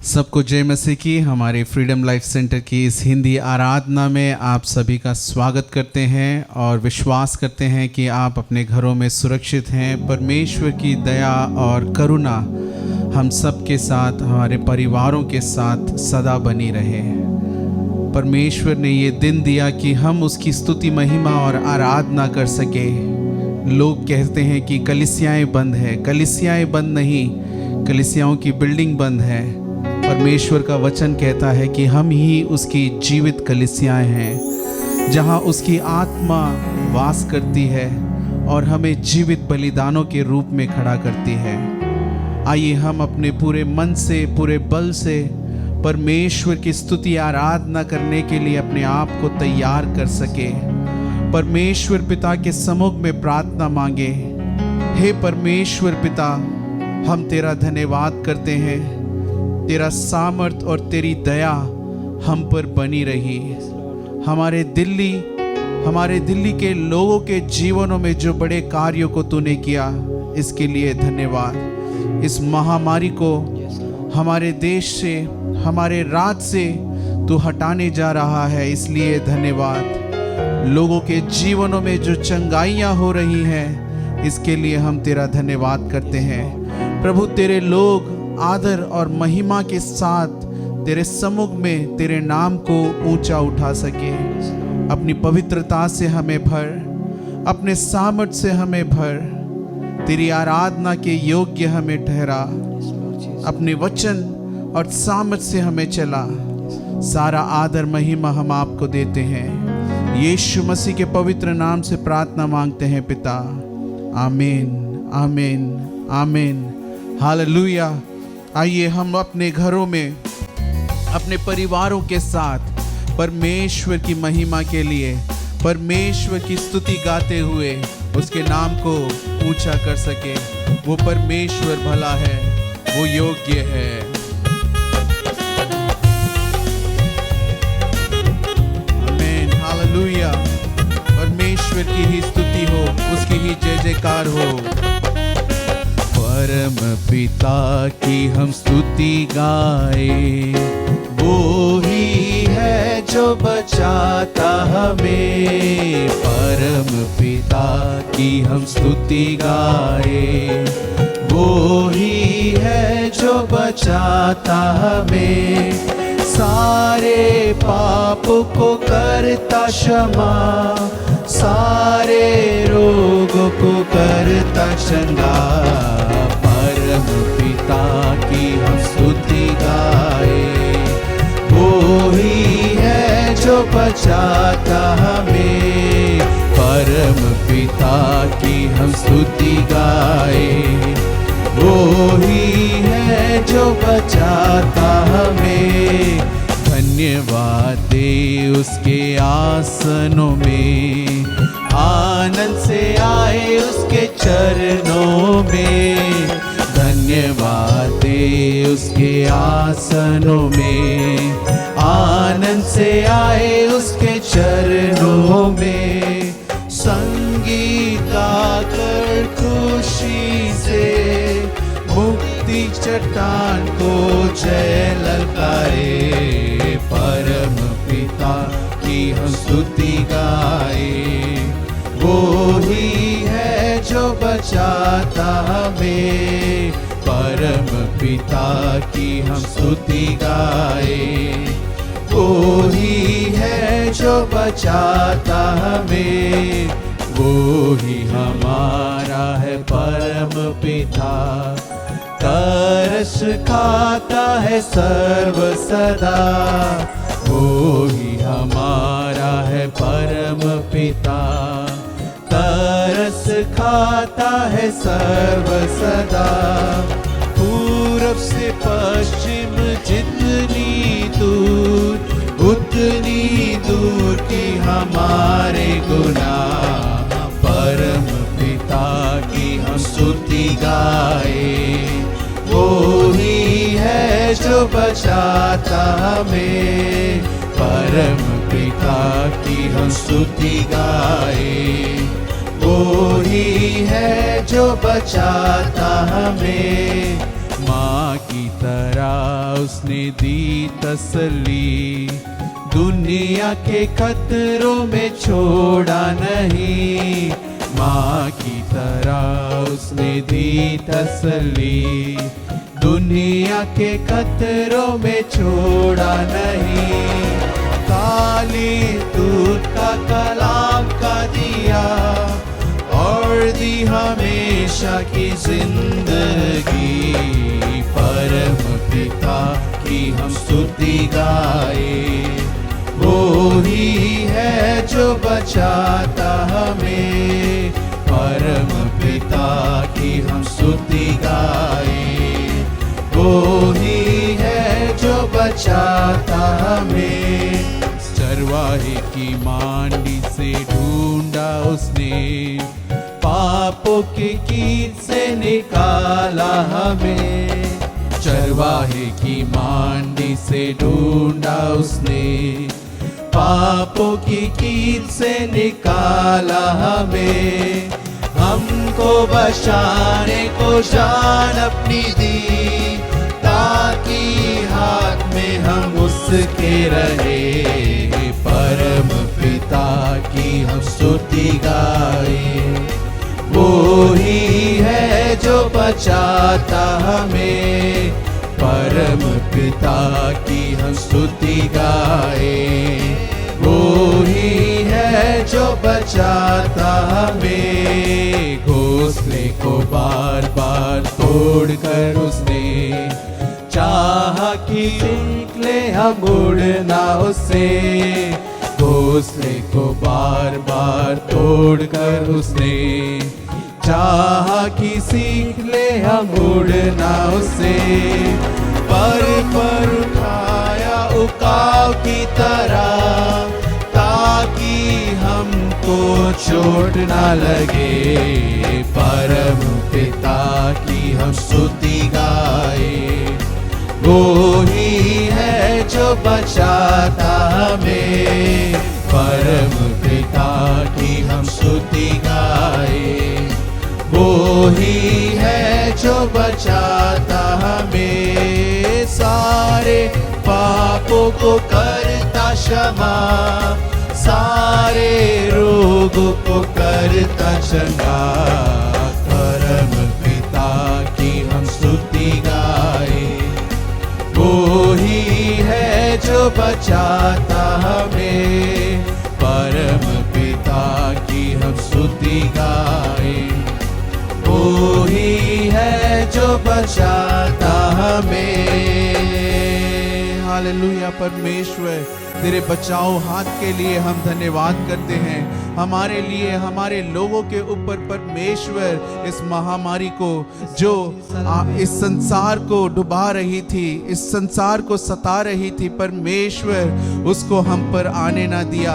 सबको जय मसीह की। हमारे फ्रीडम लाइफ सेंटर की इस हिंदी आराधना में आप सभी का स्वागत करते हैं और विश्वास करते हैं कि आप अपने घरों में सुरक्षित हैं। परमेश्वर की दया और करुणा हम सब के साथ, हमारे परिवारों के साथ सदा बनी रहे। परमेश्वर ने ये दिन दिया कि हम उसकी स्तुति, महिमा और आराधना कर सके। लोग कहते हैं कि कलीसियाएं बंद है। कलीसियाएं बंद नहीं, कलीसियाओं की बिल्डिंग बंद है। परमेश्वर का वचन कहता है कि हम ही उसकी जीवित कलीसियाएं हैं, जहां उसकी आत्मा वास करती है और हमें जीवित बलिदानों के रूप में खड़ा करती है। आइए हम अपने पूरे मन से, पूरे बल से परमेश्वर की स्तुति आराधना करने के लिए अपने आप को तैयार कर सके। परमेश्वर पिता के सम्मुख में प्रार्थना मांगे। हे परमेश्वर पिता, हम तेरा धन्यवाद करते हैं। तेरा सामर्थ और तेरी दया हम पर बनी रही। हमारे दिल्ली के लोगों के जीवनों में जो बड़े कार्यों को तूने किया, इसके लिए धन्यवाद। इस महामारी को हमारे देश से, हमारे राज्य से तू हटाने जा रहा है, इसलिए धन्यवाद। लोगों के जीवनों में जो चंगाइयाँ हो रही हैं, इसके लिए हम तेरा धन्यवाद करते हैं। प्रभु, तेरे लोग आदर और महिमा के साथ तेरे सम्मुख में तेरे नाम को ऊंचा उठा सके। अपनी पवित्रता से हमें भर, अपने सामर्थ्य से हमें भर, तेरी आराधना के योग्य हमें ठहरा। अपने वचन और सामर्थ्य से हमें चला। सारा आदर महिमा हम आपको देते हैं। यीशु मसीह के पवित्र नाम से प्रार्थना मांगते हैं पिता। आमीन, आमीन, आमीन, हालेलुया। आइए हम अपने घरों में, अपने परिवारों के साथ परमेश्वर की महिमा के लिए परमेश्वर की स्तुति गाते हुए उसके नाम को ऊंचा कर सके। वो परमेश्वर भला है, वो योग्य है। आमीन, हालेलुया। परमेश्वर की ही स्तुति हो, उसकी ही जय जयकार हो। परम पिता की हम स्तुति गाए, वो ही है जो बचाता हमें। परम पिता की हम स्तुति गाए, वो ही है जो बचाता हमें। सारे पाप को करता क्षमा, सारे रोगों को करता चंगा। परम पिता की हम स्तुति गाए, वो ही है जो बचाता हमें। परम पिता की हम स्तुति गाए, वो ही है जो बचाता हमें। धन्यवाद दे उसके आसनों में, आनंद से आए उसके चरणों में। धन्यवाद दे उसके आसनों में, आनंद से आए उसके चरणों में। संगीत गाकर खुशी से मुक्ति चट्टान को जय ललकारे। परम पिता की हम स्तुति गाए, वो ही है जो बचाता हमें। परम पिता की हम स्तुति गाए, वो ही है जो बचाता हमें। वो ही हमारा है परम पिता, तरस खाता है सर्व सदा। वो ही हमारा है परम पिता, तरस खाता है सर्व सदा। पूरब से पश्चिम जितनी दूर, उतनी दूर की हमारे गुनाह। परम पिता की हम स्तुति गाए, वो ही है जो बचाता हमें। परम पिता की हम स्तुति गाए, वो ही है जो बचाता हमें। माँ की तरह उसने दी तसल्ली, दुनिया के खतरों में छोड़ा नहीं। माँ की तरह उसने दी तसल्ली, दुनिया के खतरों में छोड़ा नहीं। खाली दूध का कलाम का दिया और दी हमेशा की जिंदगी। परम पिता की हम स्तुति गाए, वो ही है जो बचाता हमें। परम पिता की हम स्तुति गाए, वो ही है जो बचाता हमें। चरवाहे की मांडी से ढूंढा उसने, पापों के कीट से निकाला हमें। चरवाहे की मांडी से ढूंढा उसने, पापों की कीट से निकाला हमें। हमको बचाने को जान अपनी दी, ताकि हाथ में हम उसके रहे। परम पिता की हम स्तुति गाए, वो ही है जो बचाता हमें। परम पिता की हम स्तुति गाए, वो ही है जो बचाता हमें। घोंसले को बार बार तोड़कर उसने चाहा कि निकले हम उड़ना उससे। घोंसले को बार बार तोड़कर उसने चाहा कि सीख ले हम उड़ना उससे। पर उठाया उकाव की तरह, ताकि हमको चोट ना लगे। परम पिता की हम स्तुति गाए, वो ही है जो बचाता हमें। परम पिता की हम स्तुति गाए, वो ही है जो बचाता हमें। सारे पापों को करता क्षमा, सारे रोगों को करता चंगा। परम पिता की हम स्तुति गाए, वो ही है जो बचाता हमें। परम पिता की हम स्तुति गाए, वो ही है जो बचाता हमें। हालेलुया। परमेश्वर तेरे बचाओ हाथ के लिए हम धन्यवाद करते हैं। हमारे लिए, हमारे लोगों के ऊपर परमेश्वर इस महामारी को जो इस संसार को डुबा रही थी, इस संसार को सता रही थी, परमेश्वर उसको हम पर आने ना दिया,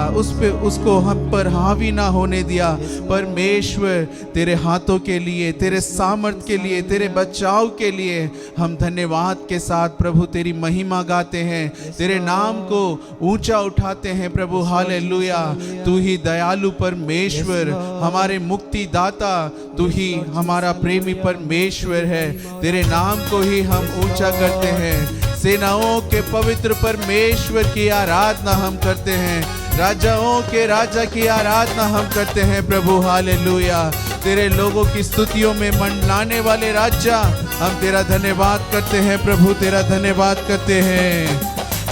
उसको हम पर हावी ना होने दिया। परमेश्वर तेरे हाथों के लिए, तेरे सामर्थ के लिए, तेरे बचाव के लिए हम धन्यवाद के साथ प्रभु तेरी महिमा गाते हैं, तेरे नाम को ऊंचा उठाते हैं प्रभु। हालेलुया। तू ही दयालु परमेश्वर, हमारे मुक्तिदाता, तू ही हमारा प्रेमी परमेश्वर है। तेरे नाम को ही हम ऊंचा करते हैं। सेनाओं के पवित्र परमेश्वर की आराधना हम करते हैं। राजाओं के राजा की आराधना हम करते हैं प्रभु। हालेलुया। तेरे लोगों की स्तुतियों में मंडलाने वाले राजा, हम तेरा धन्यवाद करते हैं प्रभु, तेरा धन्यवाद करते हैं।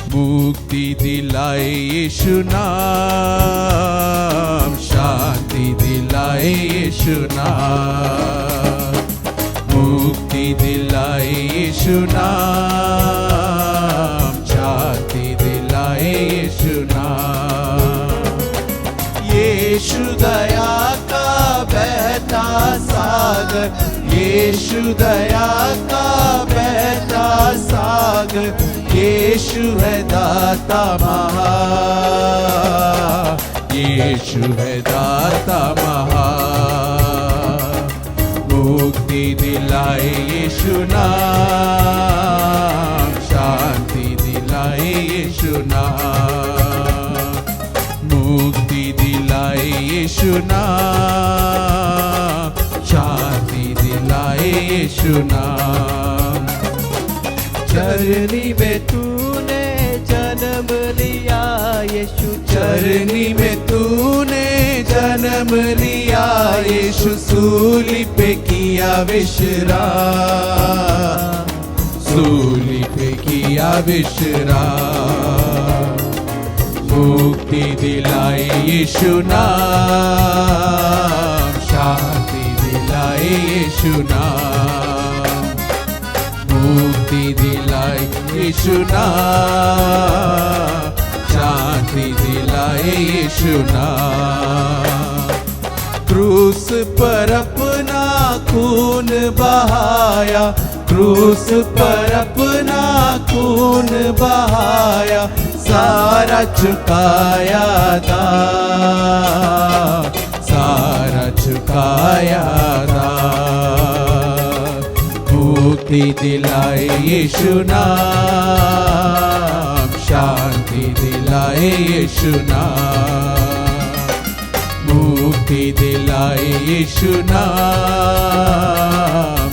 मुक्ति दिलाए यीशु नाम, शांति दिलाए यीशु नाम। मुक्ति दिलाए यीशु नाम, शांति दिलाए यीशु नाम। यीशु दया का बहता सागर, यीशु दया का बहता सागर, यीशु है दाता महा, यीशु है दाता महा। मुक्ति दिलाए यीशु नाम, शांति दिलाए यीशु नाम। मुक्ति दिलाए यीशु नाम, शांति दिलाए यीशु नाम। चरनी में तूने जन्म लिया यीशु, चरनी में तूने जन्म लिया यीशु, सूली पे किया विश्राम, सूली पे किया विश्राम। मुक्ति दिलाई यीशु नाम, शांति दिलाई यीशु नाम, मुक्ति दिलाई यीशु नाम, शांति दिलाई यीशु नाम। क्रूस पर अपना खून बहाया, क्रूस पर अपना खून बहाया, सारा चुकाया दाम, सारा चुकाया दाम। मुक्ति दिलाए यीशु नाम, शांति दिलाए यीशु नाम, मुक्ति दिलाए यीशु नाम,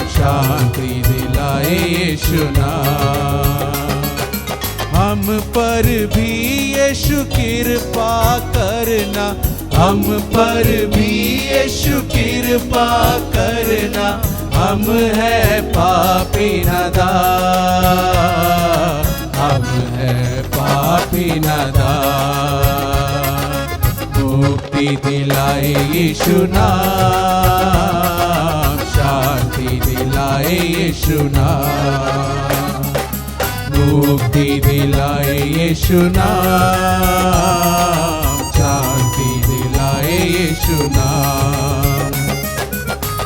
शांति दिलाए यीशु नाम। हम पर भी यीशु कृपा करना, हम पर भी यीशु कृपा करना, हम है पापी नादान, हम है पापी नादान। मुक्ति दिलाए यीशु नाम, शांति दिलाए यीशु नाम, मुक्ति दिलाए यीशु नाम, शांति दिलाए यीशु नाम।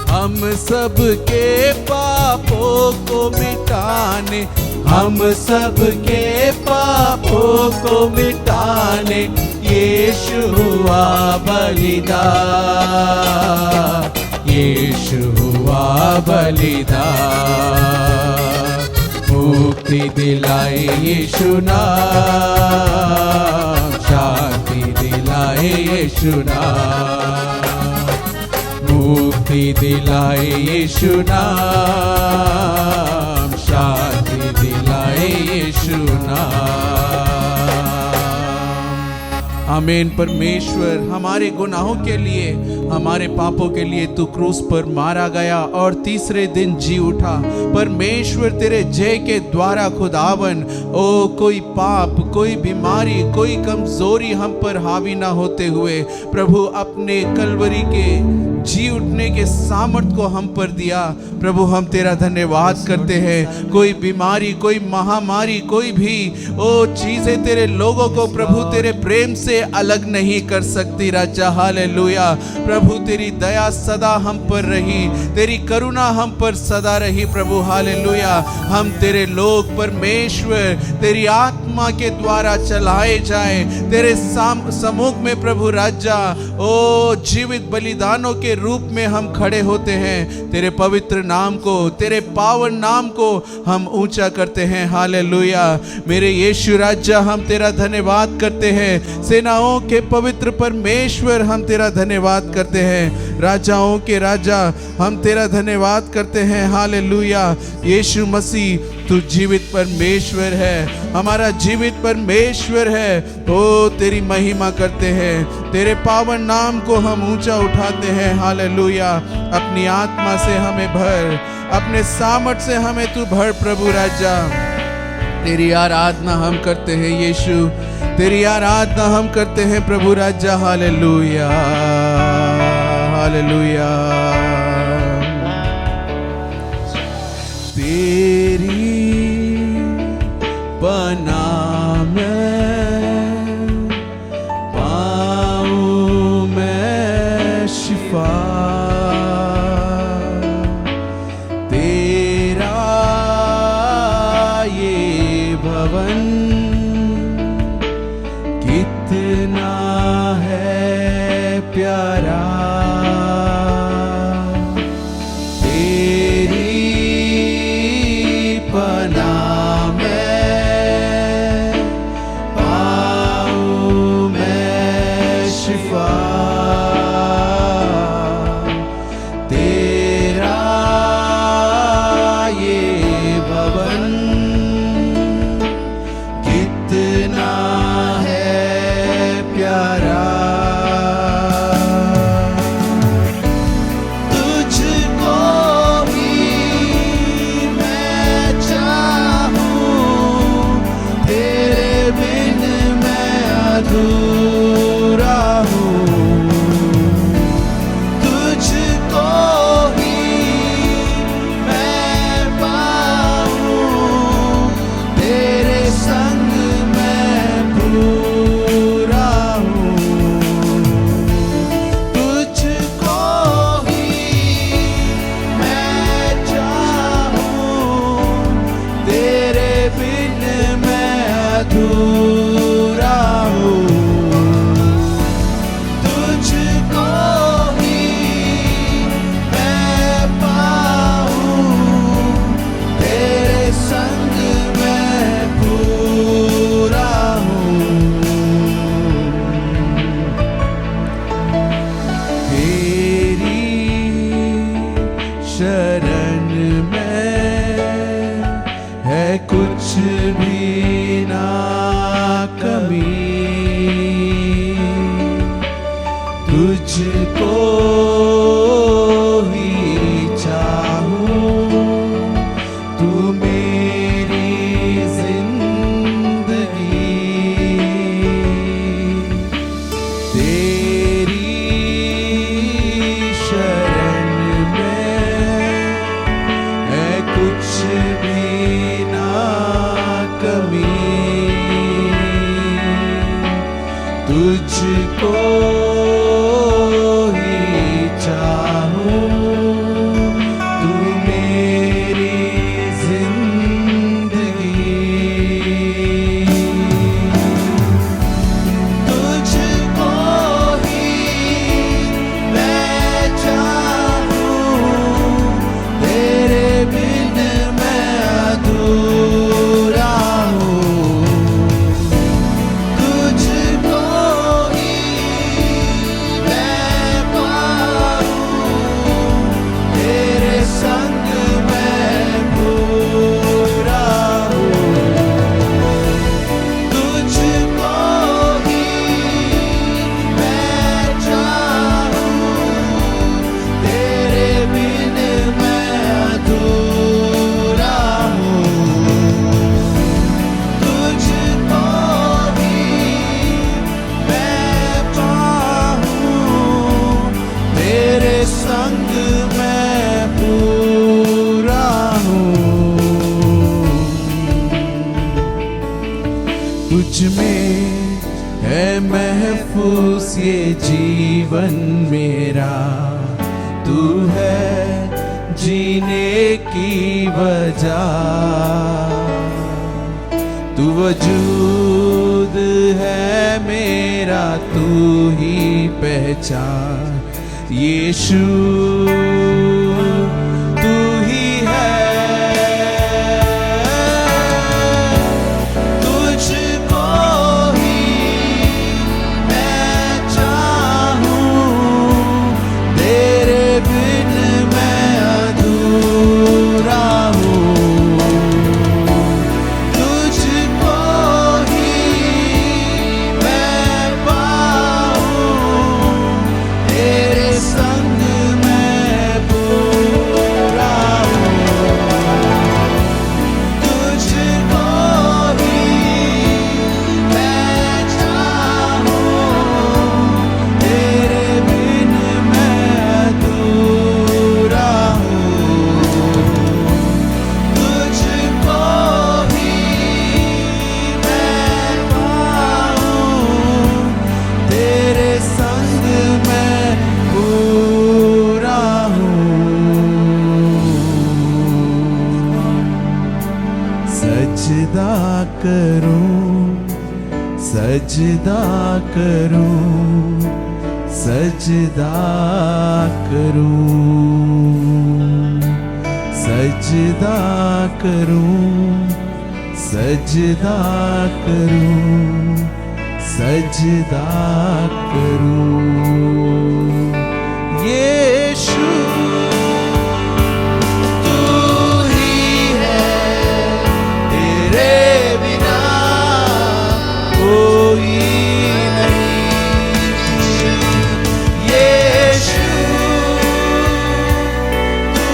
हम सब के पापों को मिटाने, हम सब के पापों को मिटाने, यीशु हुआ बलिदान, यीशु हुआ बलिदान। मुक्ति दिलाए यीशु नाम, शांति दिलाए यीशु नाम, मुक्ति दिलाए यीशु नाम, शांति दिलाए यीशु नाम। आमीन। परमेश्वर, हमारे गुनाहों के लिए, हमारे पापों के लिए तू क्रूस पर मारा गया और तीसरे दिन जी उठा। परमेश्वर, तेरे जय के द्वारा खुदावन, ओ कोई पाप, कोई बीमारी, कोई कमजोरी हम पर हावी ना होते हुए प्रभु अपने कलवरी के जी उठने के सामर्थ को हम पर दिया। प्रभु, हम तेरा धन्यवाद करते हैं। कोई बीमारी, कोई महामारी, कोई भी ओ चीजें तेरे लोगों को प्रभु तेरे प्रेम से अलग नहीं कर सकती। राजा, हालेलुया। प्रभु, तेरी दया सदा हम पर रही, तेरी करुणा हम पर सदा रही। प्रभु, हालेलुया। हम तेरे लोग परमेश्वर तेरी आत्मा के द्वारा चलाए जाए तेरे सम्मुख में प्रभु राजा, ओ जीवित बलिदानों के रूप में हम खड़े होते हैं। तेरे पवित्र नाम को, तेरे पावन नाम को हम ऊंचा करते हैं। हालेलुया। मेरे यीशु राजा, हम तेरा धन्यवाद करते हैं। सेनाओं के पवित्र परमेश्वर, हम तेरा धन्यवाद करते हैं। राजाओं के राजा, हम तेरा धन्यवाद करते हैं। हालेलुया। यीशु मसीह, तू जीवित परमेश्वर है, हमारा जीवित परमेश्वर है। ओ तेरी महिमा करते हैं, तेरे पावन नाम को हम ऊंचा उठाते हैं। हालेलुया। अपनी आत्मा से हमें भर, अपने सामर्थ से हमें तू भर प्रभु राजा। तेरी आराधना हम करते हैं यीशु, तेरी आराधना हम करते हैं प्रभु राजा। Hallelujah, hallelujah. तेरी पनाह में पाऊं मैं शिफा, तेरा ये भवन कितना है प्यारा। तेरी भी ना कमी, तुझको ही चाहूं, तू मेरी जिंदगी, तेरी शरण में है कुछ भी ना कमी, तुझको ही चाहूं, तू मेरी जिंदगी, तुझको ही मैं चाहूं, तेरे बिन मैं अधूरा हूँ, तुझको ही मैं पाऊं, तेरे संग मैं पूरा हूँ, तुझको ही मैं चाहूं, तेरे बिन मैं अधूरा हूँ, तुझको ही मैं पाऊं, तेरे संग मैं पूरा हूँ, तुझ में है महफूज ये जीवन मेरा, तू है जीने की वजह, तू वजूद है मेरा, तू ही पहचान, यीशु तू ही है, तुझको ही मैं चाहूं, तेरे बिन मैं अधूरा हूँ, तुझको ही मैं पाऊं, तेरे संग मैं पूरा हूँ, तुझको ही मैं चाहूं, तेरे बिन मैं अधूरा हूँ, तुझको ही मैं पाऊं, तेरे संग मैं पूरा हूँ, सजदा करूं, सजदा करूं, सजदा करूं, सजदा करूं, सजदा करूं, सजदा करूं, यीशु तू ही है, तेरे बिना कोई नहीं, यीशु तू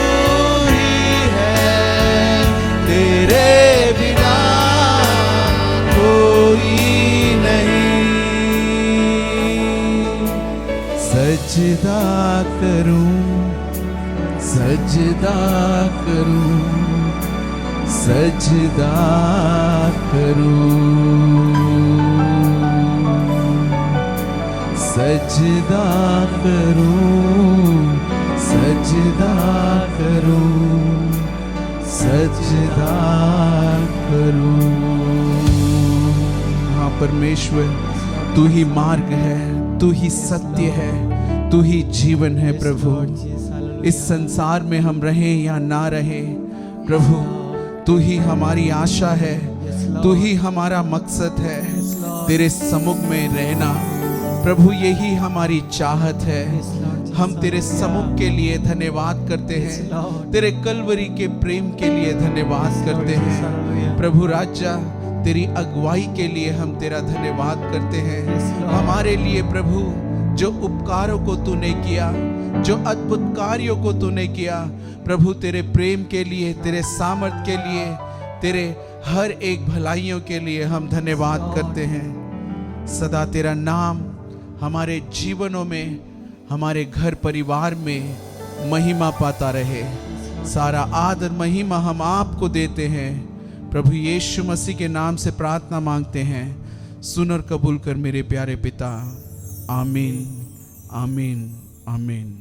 ही है, तेरे बिना कोई नहीं, सजदा करूं, सजदा करूं, सजदा करूं, सजदा करूं, सजदा करूं, सजदा करूं। हाँ परमेश्वर, तू ही मार्ग है, तू ही सत्य है, तू ही जीवन है प्रभु। इस संसार में हम रहें या ना रहें प्रभु, तू ही हमारी आशा है, तू ही हमारा मकसद है। तेरे सम्मुख में रहना प्रभु, यही हमारी चाहत है। हम तेरे समुख के लिए धन्यवाद करते हैं, तेरे कलवरी के प्रेम के लिए धन्यवाद करते हैं। प्रभु राजा, तेरी अगुवाई के लिए हम तेरा धन्यवाद करते हैं। हमारे लिए प्रभु जो उपकारों को तूने किया, जो अद्भुत कार्यों को तूने किया, प्रभु तेरे प्रेम के लिए, तेरे सामर्थ के लिए, तेरे हर एक भलाइयों के लिए हम धन्यवाद करते हैं। सदा तेरा नाम हमारे जीवनों में, हमारे घर परिवार में महिमा पाता रहे। सारा आदर महिमा हम आपको देते हैं। प्रभु यीशु मसीह के नाम से प्रार्थना मांगते हैं, सुन और कबूल कर मेरे प्यारे पिता। आमीन, आमीन, आमीन।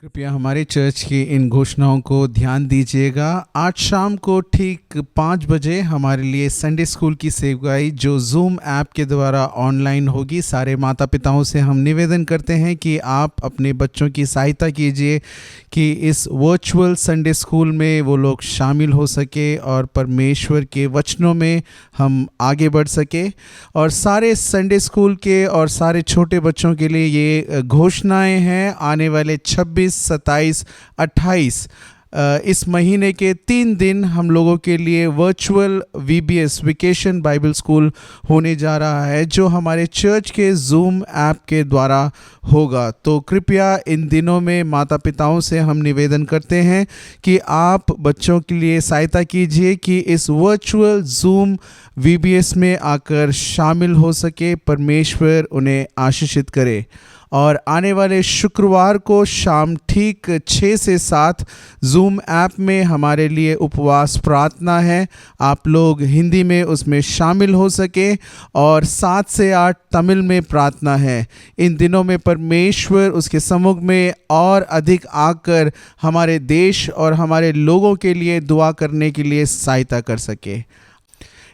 कृपया हमारे चर्च की इन घोषणाओं को ध्यान दीजिएगा। आज शाम को ठीक 5 बजे हमारे लिए संडे स्कूल की सेवकाई जो जूम ऐप के द्वारा ऑनलाइन होगी। सारे माता पिताओं से हम निवेदन करते हैं कि आप अपने बच्चों की सहायता कीजिए कि इस वर्चुअल संडे स्कूल में वो लोग शामिल हो सके और परमेश्वर के वचनों में हम आगे बढ़ सके। और सारे संडे स्कूल के और सारे छोटे बच्चों के लिए ये घोषणाएं हैं। आने वाले 26, 27, 28 इस महीने के 3 दिन हम लोगों के लिए virtual VBS vacation Bible school होने जा रहा है, जो हमारे चर्च के जूम ऐप के द्वारा होगा। तो कृपया इन दिनों में माता पिताओं से हम निवेदन करते हैं कि आप बच्चों के लिए सहायता कीजिए कि इस वर्चुअल जूम VBS में आकर शामिल हो सके। परमेश्वर उन्हें आशीषित करे। और आने वाले शुक्रवार को शाम ठीक 6 से 7 जूम ऐप में हमारे लिए उपवास प्रार्थना है। आप लोग हिंदी में उसमें शामिल हो सके। और 7 से 8 तमिल में प्रार्थना है। इन दिनों में परमेश्वर उसके सम्मुख में और अधिक आकर हमारे देश और हमारे लोगों के लिए दुआ करने के लिए सहायता कर सके।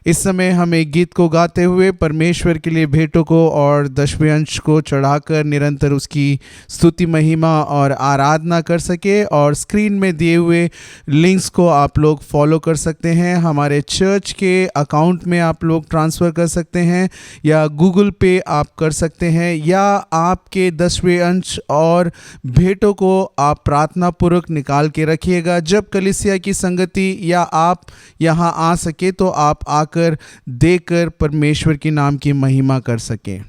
इस समय हम एक गीत को गाते हुए परमेश्वर के लिए भेंटों को और दशवें अंश को चढ़ाकर निरंतर उसकी स्तुति, महिमा और आराधना कर सके। और स्क्रीन में दिए हुए लिंक्स को आप लोग फॉलो कर सकते हैं। हमारे चर्च के अकाउंट में आप लोग ट्रांसफ़र कर सकते हैं या गूगल पे आप कर सकते हैं, या आपके दशवें अंश और भेंटों को आप प्रार्थना पूर्वक निकाल के रखिएगा। जब कलीसिया की संगति या आप यहाँ आ सके तो आप आकर देकर परमेश्वर के नाम की महिमा कर सकें।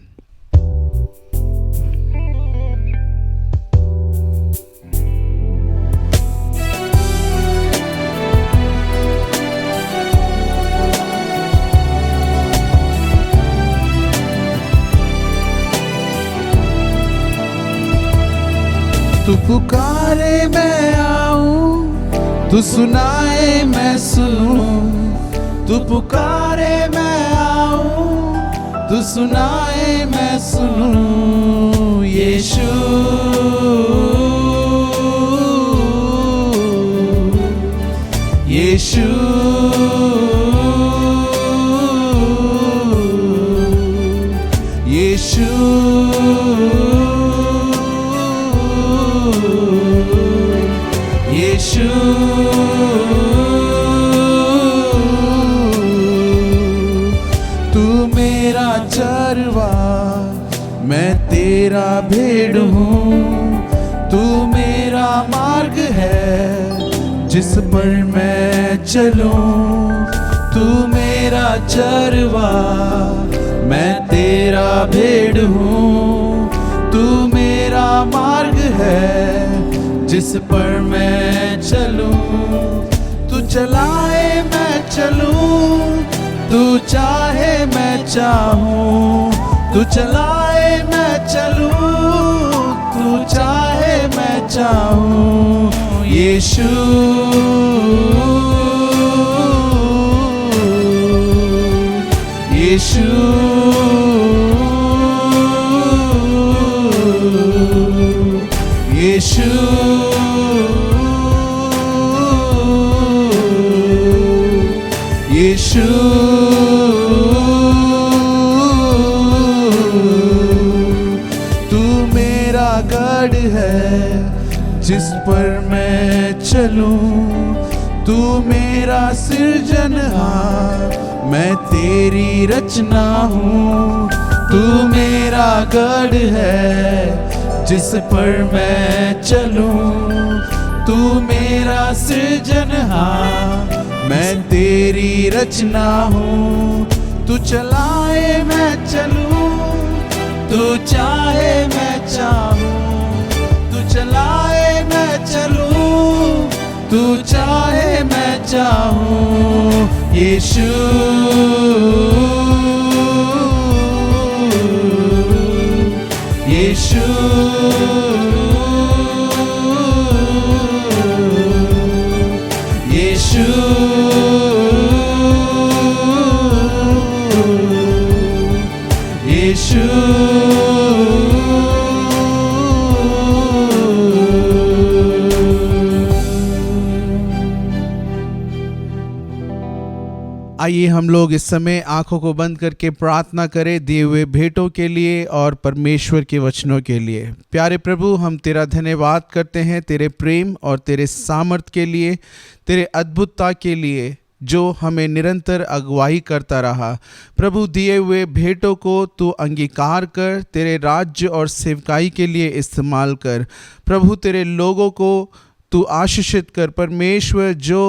तू पुकारे मैं आऊं, तू सुनाए मैं सुनूं। तू पुकारे मैं आऊं, तू सुनाए मैं सुनूं। यीशु, यीशु, यीशु, यीशु, चरवा मैं तेरा भेड़ हूँ। तू मेरा मार्ग है जिस पर मैं चलूं। तू मेरा चरवा मैं तेरा भेड़ हूँ। तू मेरा मार्ग है जिस पर मैं चलूं। तू चलाए मैं चलूं, तू चाहे मैं चाहूं। तू चलाए मैं चलूं, तू चाहे मैं चाहूं। यीशु, यीशु, यीशु, यीशु, तू मेरा गढ़ है जिस पर मैं चलूं। तू मेरा सृजनहार, मैं तेरी रचना हूँ। तू मेरा गढ़ है जिस पर मैं चलूं, तू मेरा सृजनहार, मैं तेरी रचना हूँ। तू चलाए मैं चलूं, तू चाहे मैं चाहूं, तू चलाए मैं चलूं, तू चाहे मैं चाहूं। यीशु यीशु यीशु यीशु। आइए हम लोग इस समय आंखों को बंद करके प्रार्थना करें दिए हुए भेंटों के लिए और परमेश्वर के वचनों के लिए। प्यारे प्रभु, हम तेरा धन्यवाद करते हैं तेरे प्रेम और तेरे सामर्थ के लिए, तेरे अद्भुतता के लिए जो हमें निरंतर अगुवाई करता रहा। प्रभु, दिए हुए भेंटों को तू अंगीकार कर, तेरे राज्य और सेवकाई के लिए इस्तेमाल कर। प्रभु, तेरे लोगों को तू आशीषित कर। परमेश्वर, जो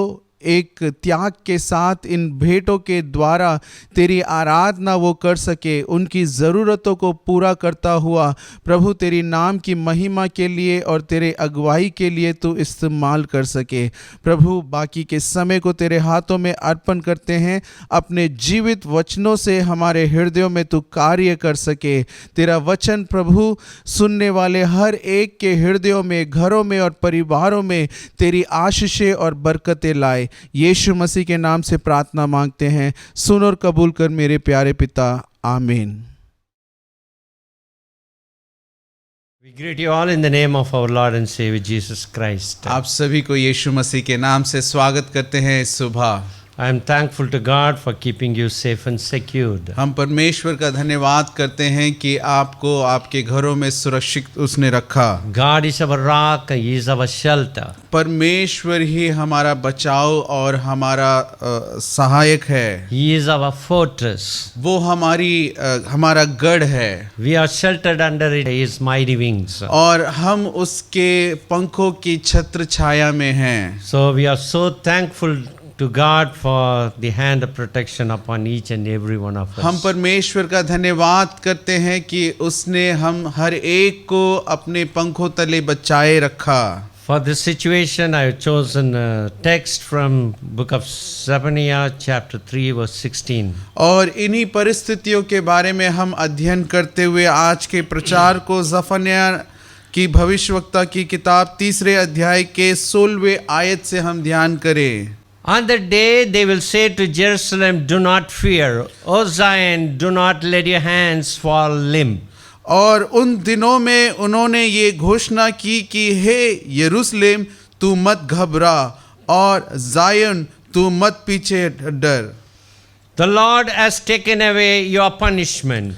एक त्याग के साथ इन भेंटों के द्वारा तेरी आराधना वो कर सके, उनकी ज़रूरतों को पूरा करता हुआ प्रभु तेरी नाम की महिमा के लिए और तेरे अगुवाई के लिए तू इस्तेमाल कर सके। प्रभु, बाकी के समय को तेरे हाथों में अर्पण करते हैं। अपने जीवित वचनों से हमारे हृदयों में तू कार्य कर सके। तेरा वचन प्रभु सुनने वाले हर एक के हृदयों में, घरों में और परिवारों में तेरी आशीषें और बरकतें लाए। यीशु मसीह के नाम से प्रार्थना मांगते हैं, सुन और कबूल कर मेरे प्यारे पिता, आमीन। We greet you all in the name of our Lord and Savior Jesus Christ. आप सभी को यीशु मसीह के नाम से स्वागत करते हैं इस सुबह। I am thankful to God for keeping you safe and secured. हम परमेश्वर का धन्यवाद करते हैं कि आपको आपके घरों में सुरक्षित उसने रखा। God is our rock, He is our shelter. परमेश्वर ही हमारा बचाव और हमारा सहायक है। He is our fortress. वो हमारा गढ़ है। We are sheltered under His mighty wings. और हम उसके पंखों की छत्र छाया में हैं। So we are so thankful to God for the hand of protection upon each and every one of us. हम परमेश्वर का धन्यवाद करते हैं कि उसने हम हर एक को अपने पंखों तले बचाए रखा। For this situation, I have chosen a text from book of Zephaniah, chapter 3, verse 16. और इन्हीं परिस्थितियों के बारे में हम अध्ययन करते हुए आज के प्रचार को ज़फन्याह की भविष्यवक्ता की किताब 3 अध्याय के 16वें आयत से हम ध्यान करें। On that day they will say to Jerusalem, do not fear. O Zion, do not let your hands fall limp. और उन दिनों में उन्होंने ये घोषणा की कि हे यरूशलेम, तू मत घबरा, और जायन तू मत पीछे डर। The Lord has taken away your punishment.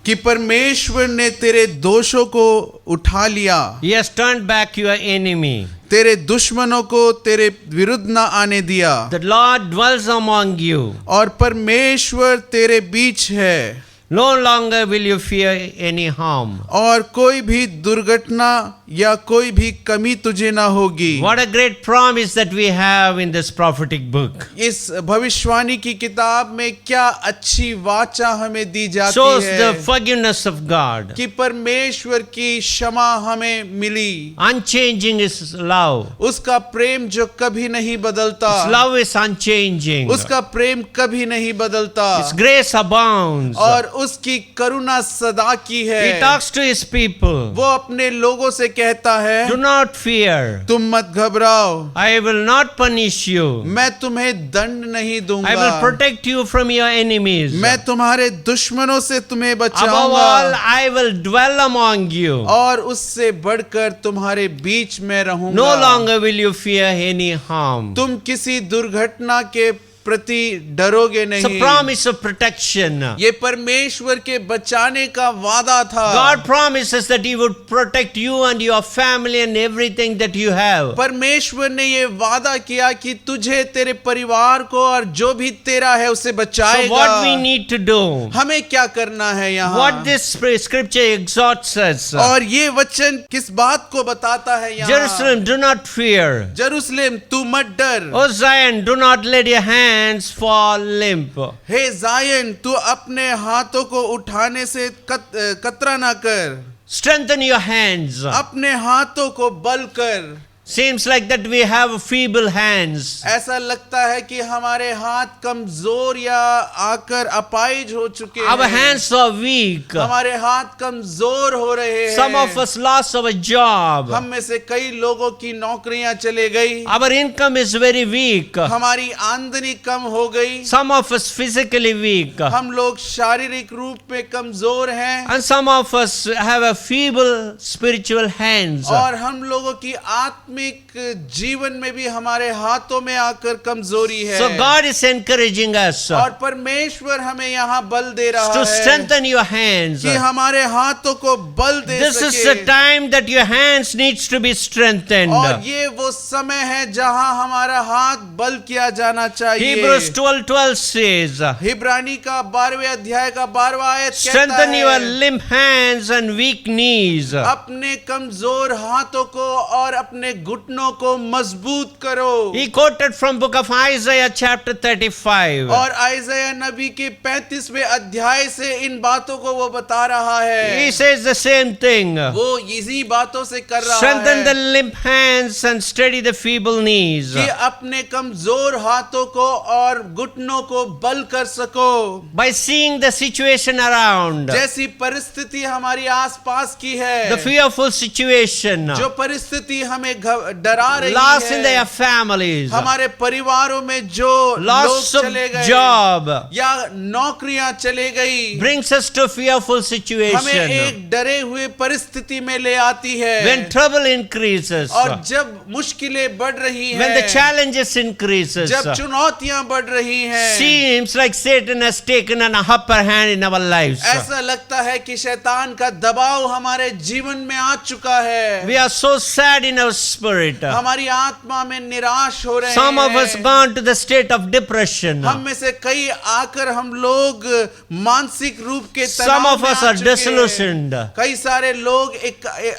कि परमेश्वर ने तेरे दोषों को उठा लिया। He has turned back your enemy. तेरे दुश्मनों को तेरे विरुद्ध न आने दिया। The Lord dwells among you. और परमेश्वर तेरे बीच है। No longer will you fear any harm. और कोई भी दुर्घटना या कोई भी कमी तुझे ना होगी। What a great promise that we have in this prophetic book. इस भविष्यवाणी की किताब में क्या अच्छी वाचा हमें दी जाती Shows है the forgiveness of God. कि परमेश्वर की क्षमा हमें मिली। Unchanging is love. उसका प्रेम जो कभी नहीं बदलता। His love is unchanging. उसका प्रेम कभी नहीं बदलता। His grace abounds. और उसकी करुणा सदा की है। He talks to his people. वो अपने लोगों से कहता है, Do not fear. तुम मत घबराओ, I will not punish you. मैं तुम्हें दंड नहीं दूंगा। I will protect you from your enemies. मैं तुम्हारे दुश्मनों से तुम्हें Above बचाऊंगा। all, I will dwell among you. और उससे बढ़कर तुम्हारे बीच में रहूंगा। No longer will you fear any harm. तुम किसी दुर्घटना के प्रति डरोगे It's a नहीं। promise of protection. ये परमेश्वर के बचाने का वादा था। God promises that He would protect you and your family and everything that you have. परमेश्वर ने ये वादा किया कि तुझे, तेरे परिवार को और जो भी तेरा है उसे So बचाएगा। what we need to do? हमें क्या करना है यहाँ? What this scripture exhorts us. और ये वचन किस बात को बताता है यहाँ? Jerusalem, do not fear. Jerusalem तू मत डर। O Zion, do not let your hands fall limp. हे जायन तू अपने हाथों को उठाने से कतरा ना कर। Strengthen your hands. अपने हाथों को बल कर। Seems like that we have feeble hands. ऐसा लगता है कि हमारे हाथ कमजोर या आकर अपाहिज हो चुके Our हैं। hands are weak. हमारे हाथ कमजोर हो रहे हैं। Some of us lost our job. हम में से कई लोगों की नौकरियां चले गई। Our income is very weak. हमारी आमदनी कम हो गई। Some of us physically weak. हम लोग शारीरिक रूप में कमजोर हैं। And some of us have a feeble spiritual hands. और हम लोगों की आत्मिक जीवन में भी हमारे हाथों में आकर कमजोरी है। So God is encouraging us और परमेश्वर हमें यहाँ बल दे रहा to है strengthen your hands. कि हमारे हाथों को बल दे This is सके। the time that your hands needs to be strengthened. और ये वो समय है जहां हमारा हाथ बल किया जाना चाहिए। Hebrews 12:12 says, हिब्रानी का 12वें अध्याय का 12वां आयत कहता strengthen your है, limp hands and weak knees. अपने कमजोर हाथों को और अपने घुटनों को मजबूत करो। He quoted from book of Isaiah chapter 35. और आइज़ाया नबी के 35वें अध्याय से इन बातों को वो बता रहा है। He says the same thing. वो इसी बातों से कर रहा Strengthen the है limp hands and steady the feeble knees. कि अपने कमजोर हाथों को और घुटनों को बल कर सको। By seeing the situation around, जैसी परिस्थिति हमारी आसपास की है, the fearful situation, जो परिस्थिति हमें डरा रही loss in है, their families, हमारे परिवारों में जो loss लोग of चले गए job, या नौकरियां चले गई, brings us to fearful हमें situation. एक डरे हुए परिस्थिति में ले आती है। When trouble increases, और जब मुश्किलें बढ़ रही when the हैं, challenges increases, जब चुनौतियां बढ़ रही हैं, seems like Satan has taken an upper hand in our lives. ऐसा लगता है कि शैतान का दबाव हमारे जीवन में आ चुका है। We are so sad in our spirit. हमारी आत्मा में निराश हो रहे Some of us हैं। gone to the state of depression. हम में से कई आकर हम लोग मानसिक रूप के Some तनाव of में us आ are चुके हैं। disillusioned. कई सारे लोग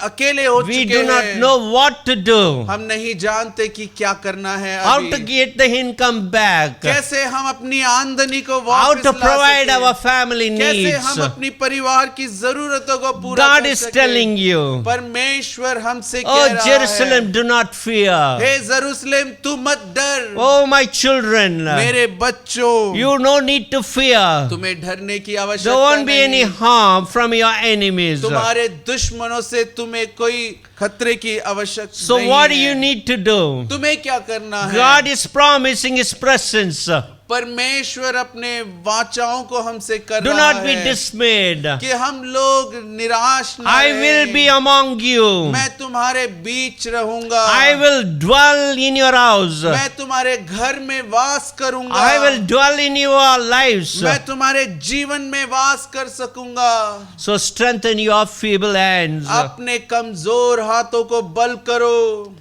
अकेले हो We चुके do not हैं। know what to do, हम नहीं जानते कि क्या करना है how to अभी। get the income back, कैसे हम अपनी आमदनी को how वापस to ला provide सकें। our family कैसे हम needs. अपनी परिवार की जरूरतों को पूरा God कर is सकें। telling you, परमेश्वर हमसे कह oh रहा Jerusalem, है, do not fear. हे जेरूशलेम तू मत डर। Oh my children, मेरे बच्चों, you no need to fear. तुम्हें डरने की There आवश्यकता won't be any नहीं। harm from your enemies. तुम्हारे दुश्मनों से तुम्हें कोई खतरे की आवश्यकता So नहीं what do है। you need to do? तुम्हें क्या करना है? God is promising His presence. परमेश्वर अपने वाचाओं को हमसे कर Do रहा not be है dismayed. कि हम लोग निराश न I रहें। will be among you. मैं तुम्हारे बीच रहूंगा। I will dwell in your house. मैं तुम्हारे घर में वास करूंगा। I will dwell in your lives. मैं तुम्हारे जीवन में वास कर सकूंगा। So strengthen your feeble hands. अपने कमजोर हाथों को बल करो।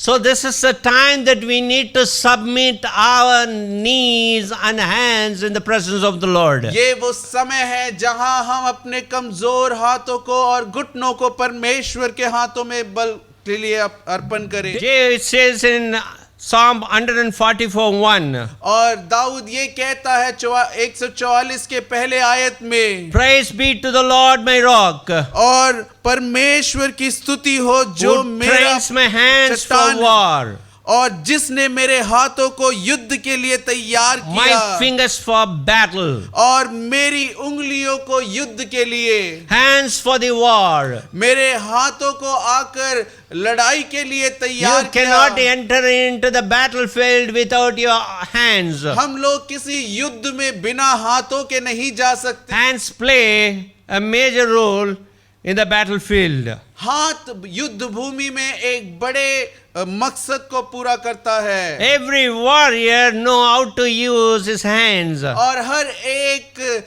So this is the time that we need to submit our knees and hands in the presence of the Lord. ये वो समय है जहां हम अपने कमजोर हाथों को और घुटनों को परमेश्वर के हाथों में बल के लिए अर्पण करें। It says in Psalm 144:1. और दाऊद ये कहता है 144 के पहले आयत में, Praise be to the Lord my rock, और परमेश्वर की स्तुति हो जो who मेरा trains my hands for चट्टान war, और जिसने मेरे हाथों को युद्ध के लिए तैयार my किया fingers for battle, और मेरी उंगलियों को युद्ध के लिए, hands for the war. मेरे हाथों को आकर लड़ाई के लिए तैयार You cannot किया। enter into the battlefield without your hands. हम लोग किसी युद्ध में बिना हाथों के नहीं जा सकते। Hands play a major role in the battlefield. हाथ युद्ध भूमि में एक बड़े मकसद को पूरा करता है। Every warrior know how to use his hands. और हर एक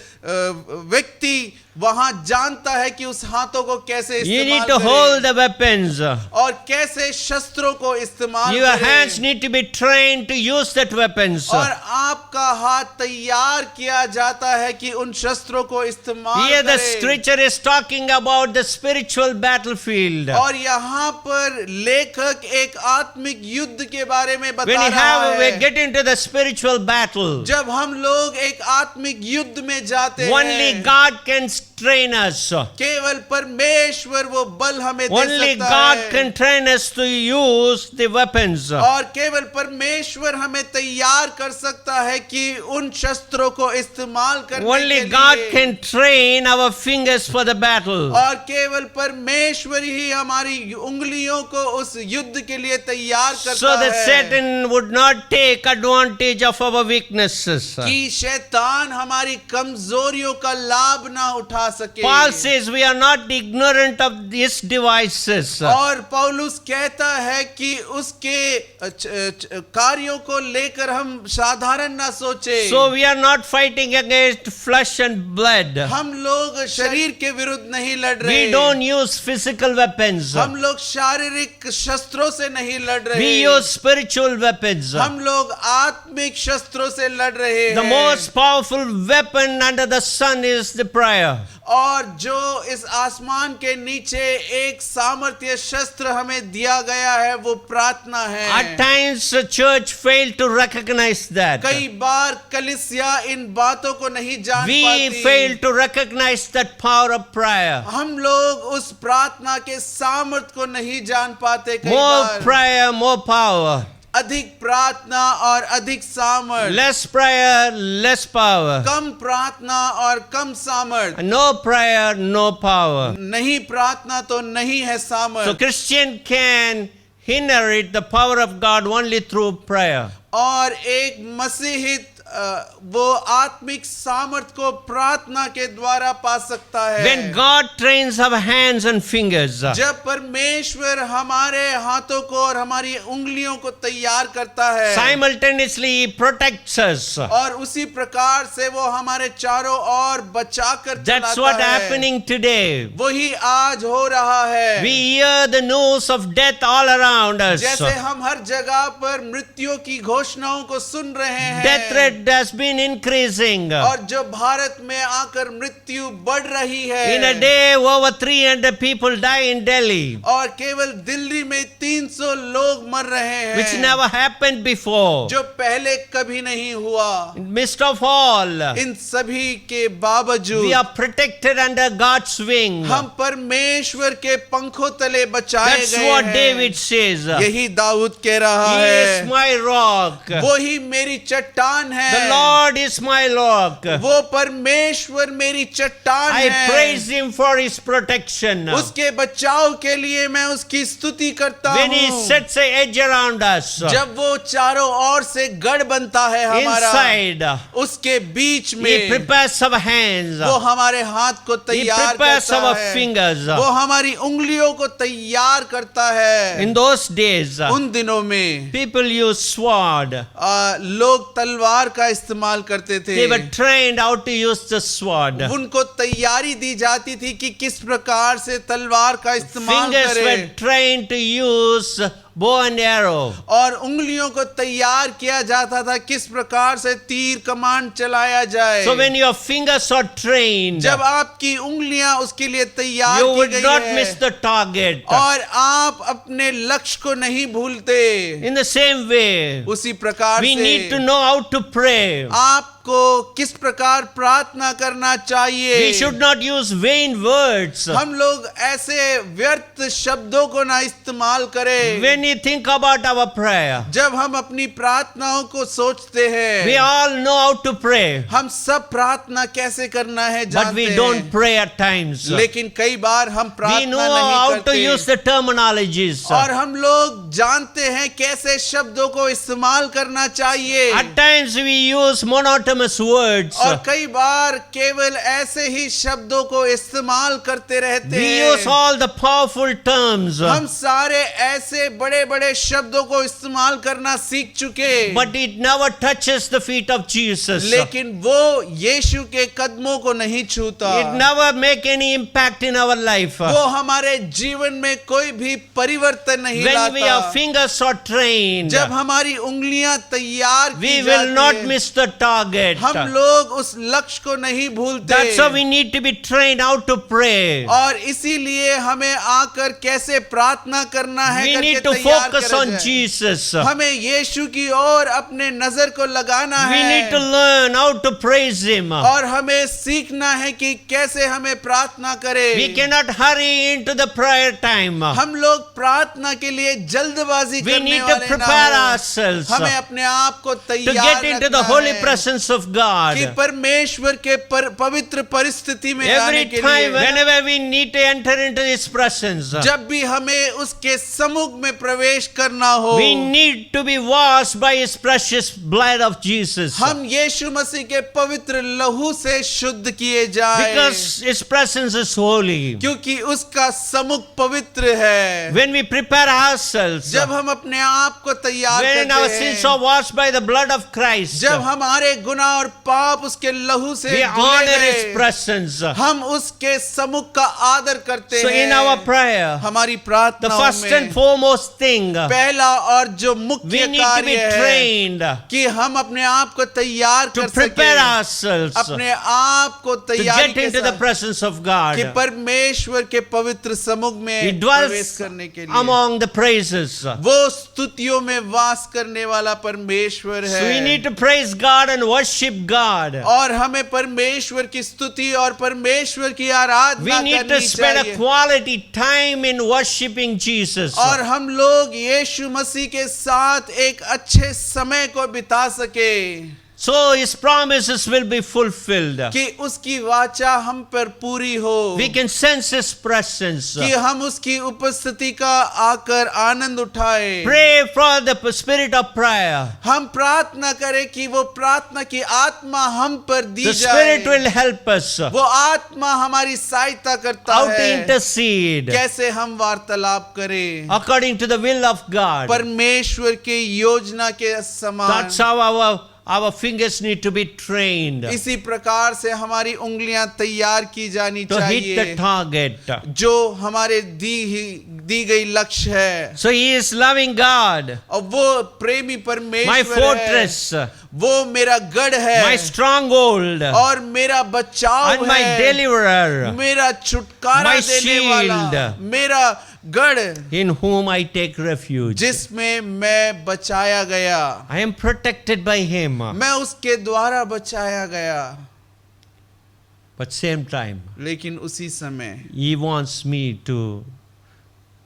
व्यक्ति वहां जानता है कि उस हाथों को कैसे You need इस्तेमाल to hold करे the weapons. और कैसे शस्त्रों को इस्तेमाल Your करे। hands need to be trained to use that weapons. और आपका हाथ तैयार किया जाता है कि उन शस्त्रों को इस्तेमाल Here the करे। scripture is talking about the spiritual battlefield. और यहाँ पर लेखक एक आत्मिक युद्ध के बारे में When बता रहा we है। get into the spiritual battle, जब हम लोग एक आत्मिक युद्ध में जाते only हैं, God can train us. केवल परमेश्वर वो बल हमें दे Only सकता God है। can train us to use the weapons. और केवल परमेश्वर हमें तैयार कर सकता है कि उन शस्त्रों को इस्तेमाल करने Only के God लिए। can train our fingers for the battle. और केवल परमेश्वर ही हमारी उंगलियों को उस युद्ध के लिए तैयार So करता that है Satan would not take advantage of our weaknesses. कि शैतान हमारी कमजोरियों का लाभ ना उठा सके। Paul says we are not ignorant of these devices. और पौलुस कहता है कि उसके कार्यों को लेकर हम साधारण ना सोचे। So we are not fighting against flesh and blood. हम लोग शरीर के विरुद्ध नहीं लड़ रहे। We don't use physical weapons. हम लोग शारीरिक शस्त्रों से नहीं लड़ रहे। We use spiritual weapons. हम लोग आत्मिक शस्त्रों से लड़ रहे The हैं। most powerful weapon under the sun is the prayer. और जो इस आसमान के नीचे एक सामर्थ्य शस्त्र हमें दिया गया है वो प्रार्थना है। At times the church failed to recognize that. कई बार कलीसिया इन बातों को नहीं जान We पाती। failed to recognize that power of prayer. हम लोग उस प्रार्थना के सामर्थ्य को नहीं जान पाते। कई More बार prayer, more power. अधिक प्रार्थना और अधिक सामर्थ्य, Less prayer, less power. कम प्रार्थना और कम सामर्थ्य। No prayer, no power. नहीं प्रार्थना तो नहीं है So सामर्थ्य। Christian can inherit the power of God only through prayer. और एक मसीहित वो आत्मिक सामर्थ्य को प्रार्थना के द्वारा पा सकता है। When God trains our hands and fingers, जब परमेश्वर हमारे हाथों को और हमारी उंगलियों को तैयार करता है simultaneously He protects us. और उसी प्रकार से वो हमारे चारों ओर बचा कर That's चलाता what है। happening today. वही आज हो रहा है। We hear the news of death all around us. जैसे हम हर जगह पर मृत्यु की घोषणाओं को सुन रहे हैं। Death rate has been increasing. और जो भारत में आकर मृत्यु बढ़ रही है। In a day, over 300 people die in Delhi, और केवल दिल्ली में 300 लोग मर रहे हैं। which never happened before. जो पहले कभी नहीं हुआ। In midst of all, इन सभी के बावजूद we are protected under God's wing. हम परमेश्वर के पंखों तले बचाए That's गए what हैं। David says. यही दाऊद कह रहा He है। is my rock. वो ही मेरी चट्टान है। The Lord is my rock. वो परमेश्वर मेरी चट्टान I है। praise Him for His protection. उसके बचाव के लिए मैं उसकी स्तुति करता When He हूँ। sets a edge around us, जब वो चारों ओर से गढ़ बनता है हमारा, inside, उसके बीच He में prepares our hands. वो हमारे हाथ को He तैयार prepares करता our है। fingers. वो हमारी उंगलियों को तैयार करता है। In those days, उन दिनों में people used sword. लोग तलवार का इस्तेमाल करते थे। They were trained how to use the sword. उनको तैयारी दी जाती थी कि किस प्रकार से तलवार का इस्तेमाल Fingers were करें। trained to use bow and arrow. और उंगलियों को तैयार किया जाता था किस प्रकार से तीर कमान चलाया जाए। So when your fingers are trained, जब आपकी उंगलियां उसके लिए तैयार you की would गई not है, miss the target. और आप अपने लक्ष्य को नहीं भूलते। In the same way, उसी प्रकार we से need to know how to pray. आपको किस प्रकार प्रार्थना करना चाहिए। We should not use vain words. हम लोग ऐसे व्यर्थ शब्दों को ना इस्तेमाल करें। When you think about our prayer, जब हम अपनी प्रार्थनाओं को सोचते हैं, we all know how to pray, हम सब प्रार्थना कैसे करना है but जानते we हैं। don't pray at times. लेकिन कई बार हम We प्रार्थना know नहीं how to करते। use the terminologies. और हम लोग जानते हैं कैसे शब्दों को इस्तेमाल करना चाहिए। At times we use monotonous monotonous words. और कई बार केवल ऐसे ही शब्दों को इस्तेमाल करते रहते We हैं। use all the powerful terms, हम सारे ऐसे बड़े बड़े शब्दों को इस्तेमाल करना सीख चुके, but it never touches the feet of Jesus. लेकिन वो यीशु के कदमों को नहीं छूता। It never make any impact in our life. वो हमारे जीवन में कोई भी परिवर्तन नहीं When we लाता। our fingers are trained, जब हमारी उंगलियां तैयार we की will not जाती हैं, miss the target. हम लोग उस लक्ष्य को नहीं भूलते। That's how we need to be trained how to pray. और इसीलिए हमें आकर कैसे प्रार्थना करना है We करके need to तैयार focus करा on जाए। Jesus. हमें यीशु की ओर अपने नजर को लगाना We है need to learn how to praise Him. और हमें सीखना है कि कैसे हमें प्रार्थना करें। We cannot hurry into the prayer time. हम लोग प्रार्थना के लिए जल्दबाजी We करने need to वाले ना prepare हो। ourselves हमें अपने आप को to तैयार get into रखना the holy है presence of God. कि परमेश्वर के पवित्र परिस्थिति में आने Every के time, लिए whenever we need to enter into His presence, जब भी हमें उसके सम्मुख में प्रवेश करना हो, we need to be washed by His precious blood of Jesus. हम यीशु मसीह के पवित्र लहू से शुद्ध किए जाए, Because His presence is holy. क्योंकि उसका सम्मुख पवित्र है। When we prepare ourselves, जब हम अपने आप को तैयार when our करते sins हैं, are washed by the blood of Christ, जब हमारे गुनाह और पाप उसके लहू से we धुले honor गए, His presence. हम उसके सम्मुख का आदर करते So हैं। in our prayer, हमारी the प्रार्थनाओं first and में foremost thing, पहला और जो we मुख्य need to be कार्य है trained कि हम अपने आप को तैयार to कर prepare सकें, ourselves to अपने आप को तैयारी get के into the साथ presence of कि God. परमेश्वर के पवित्र सम्मुख He में प्रवेश dwells करने के लिए among the praises. वो स्तुतियों में वास करने वाला परमेश्वर So we है। need to praise God and worship God. और हमें परमेश्वर की स्तुति और परमेश्वर की We आराधना need to करनी spend a चाहिए। quality time in worshiping Jesus. और हम लोग यीशु मसीह के साथ एक अच्छे समय को बिता सके So His promises will be fulfilled. कि उसकी वाचा हम पर पूरी हो, We can sense His presence. कि हम उसकी उपस्थिति का आकर आनंद उठाए। Pray for the spirit of prayer. हम प्रार्थना करें कि वो प्रार्थना की आत्मा हम पर दी The जाए। Spirit will help us वो आत्मा हमारी सहायता करता how to है intercede कैसे हम वार्तालाप करें according to the will of God. परमेश्वर की योजना के समान। That's how our fingers need to be trained इसी प्रकार से हमारी उंगलियां तैयार की जानी to hit the चाहिए target. जो हमारे दी गई लक्ष्य है। So He is loving God, और वो प्रेमी my परमेश्वर fortress, है, वो मेरा गढ़ है my stronghold, और मेरा बचाव and my है, deliverer, मेरा छुटकारा my देने वाला, shield, मेरा गढ़ in whom I take refuge. जिसमें मैं बचाया गया, I am protected by Him. मैं उसके द्वारा बचाया गया। But same time, लेकिन उसी समय He wants me to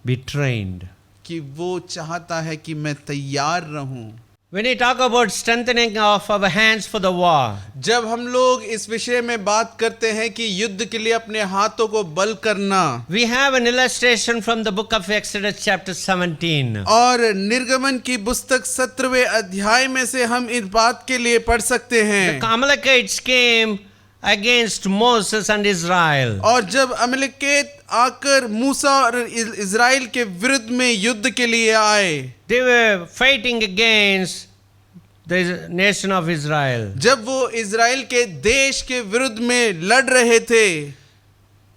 be trained. कि वो चाहता है कि मैं तैयार रहूं। When we talk about strengthening of our hands for the war, जब हम लोग इस विषय में बात करते हैं कि युद्ध के लिए अपने हाथों को बल करना, we have an illustration from the book of Exodus chapter 17. और निर्गमन की पुस्तक 17वें अध्याय में से हम इस बात के लिए पढ़ सकते हैं। The Amalekites came against Moses and Israel. और जब अमलेकेत आकर मूसा और इज़राइल के विरुद्ध में युद्ध के लिए आए, They were fighting against the nation of Israel. जब वो इज़राइल के देश के विरुद्ध में लड़ रहे थे,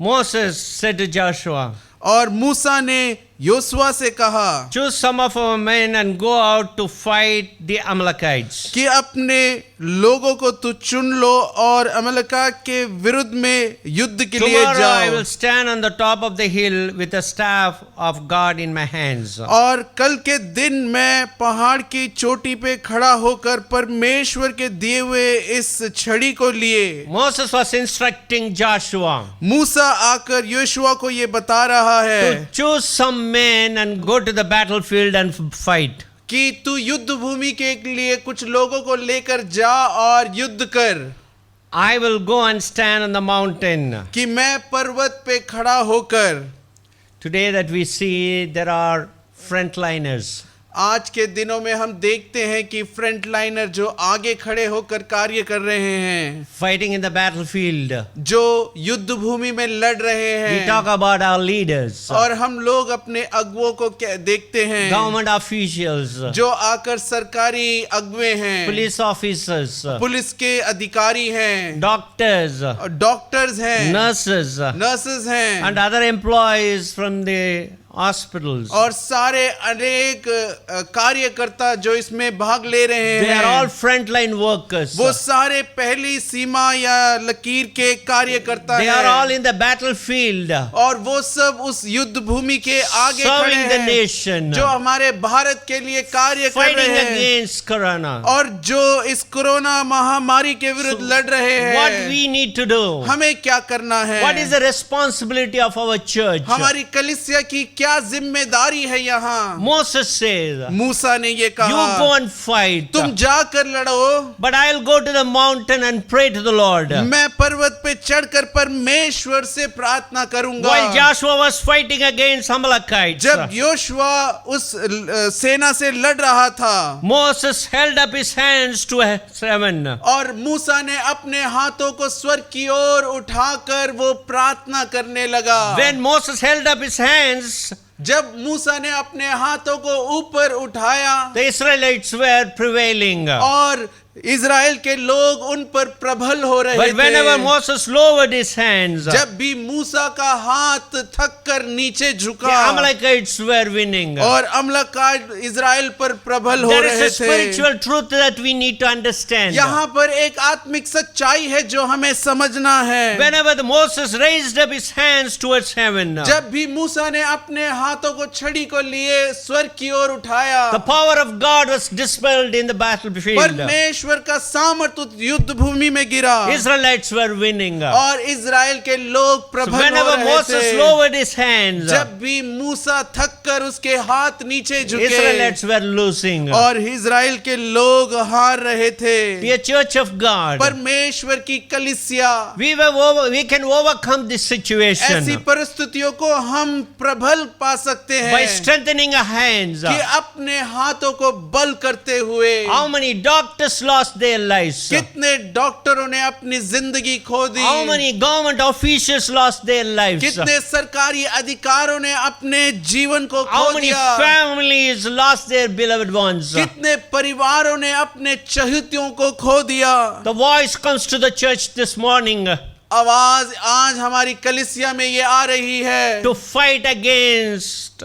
Moses said to Joshua, और मूसा ने योशुआ से कहा choose some of our men and go out to fight the Amalekites. कि अपने लोगों को तू चुन लो और अमलका के विरुद्ध में युद्ध के लिए Tomorrow I will जाओ, stand on the top of the hill with the staff of God in my hands. और कल के दिन मैं पहाड़ की चोटी पे खड़ा होकर परमेश्वर के दिए हुए इस छड़ी को लिए। Moses was instructing Joshua मूसा आकर योशुआ को ये बता रहा है to choose some men and go to the battlefield and fight. कि तू युद्ध भूमि के लिए कुछ लोगों को लेकर जा और युद्ध कर, I will go and stand on the mountain. कि मैं पर्वत पे खड़ा होकर। Today that we see there are frontliners. आज के दिनों में हम देखते हैं कि फ्रंट लाइनर जो आगे खड़े होकर कार्य कर रहे हैं, fighting in the battlefield. जो युद्ध भूमि में लड़ रहे We हैं, talk about our leaders, और हम लोग अपने अगुओं को देखते हैं government officials, जो आकर सरकारी अगुए हैं, police officers, पुलिस के अधिकारी हैं, doctors, डॉक्टर्स हैं, nurses, नर्सेस हैं, and other employees from the hospitals. और सारे अनेक कार्यकर्ता जो इसमें भाग ले रहे They are all हैं, frontline workers. वो सारे पहली सीमा या लकीर के कार्यकर्ता They are all हैं, in the battlefield, और वो सब उस युद्ध भूमि के आगे खड़े serving the हैं, nation, जो हमारे भारत के लिए कार्य कर fighting रहे हैं, against corona. और जो इस कोरोना महामारी के विरुद्ध लड़ रहे What हैं। we need to do? हमें क्या करना है? What is the responsibility of our church? हमारी कलीसिया की क्या जिम्मेदारी है यहाँ? Moses says, मूसा ने ये you go कहा, and fight, तुम जाकर लड़ो, but I'll go to the mountain and pray to the Lord. मैं पर्वत पे चढ़कर परमेश्वर से प्रार्थना करूंगा। While Joshua was fighting against Amalekites, जब योशुआ उस सेना से लड़ रहा था, Moses held up his hands to heaven. और मूसा ने अपने हाथों को स्वर्ग की ओर उठाकर वो प्रार्थना करने लगा। When Moses held up his hands, जब मूसा ने अपने हाथों को ऊपर उठाया, the Israelites were prevailing. और इज़राइल के लोग उन पर प्रबल हो रहे But whenever थे। Moses lowered his hands, the जब भी मूसा का हाथ थक कर नीचे झुका, Amalekites were winning. और अमलकाट इज़राइल पर प्रबल हो There is रहे a थे। spiritual truth that we need to understand. यहाँ पर एक आत्मिक सच्चाई है जो हमें समझना है। Whenever the Moses raised up his hands towards heaven, जब भी मूसा ने अपने हाथों को छड़ी को लिए स्वर्ग की ओर उठाया, the power of God was dispelled in the battlefield. परमेश्वर का सामर्थ उस युद्ध भूमि में गिरा, Israelites were winning. और इज़राइल के लोग So प्रबल हो whenever रहे Moses थे। lowered his hands, जब भी मूसा थक कर उसके हाथ नीचे झुके, Israelites were losing. और इज़राइल के लोग हार रहे थे। Be a church of God. परमेश्वर की कलीसिया, We can overcome this situation ऐसी परिस्थितियों को हम प्रबल पा सकते by हैं strengthening our hands. कि अपने हाथों को बल करते हुए। How many doctors lost their lives? कितने डॉक्टरों ने अपनी जिंदगी खो दी, How many government officials lost their lives? कितने सरकारी अधिकारों ने अपने जीवन को खो How many दिया, families lost their beloved ones? कितने परिवारों ने अपने चहेतियों को खो दिया। The voice comes to the church this morning आवाज आज हमारी कलीसिया में ये आ रही है to fight against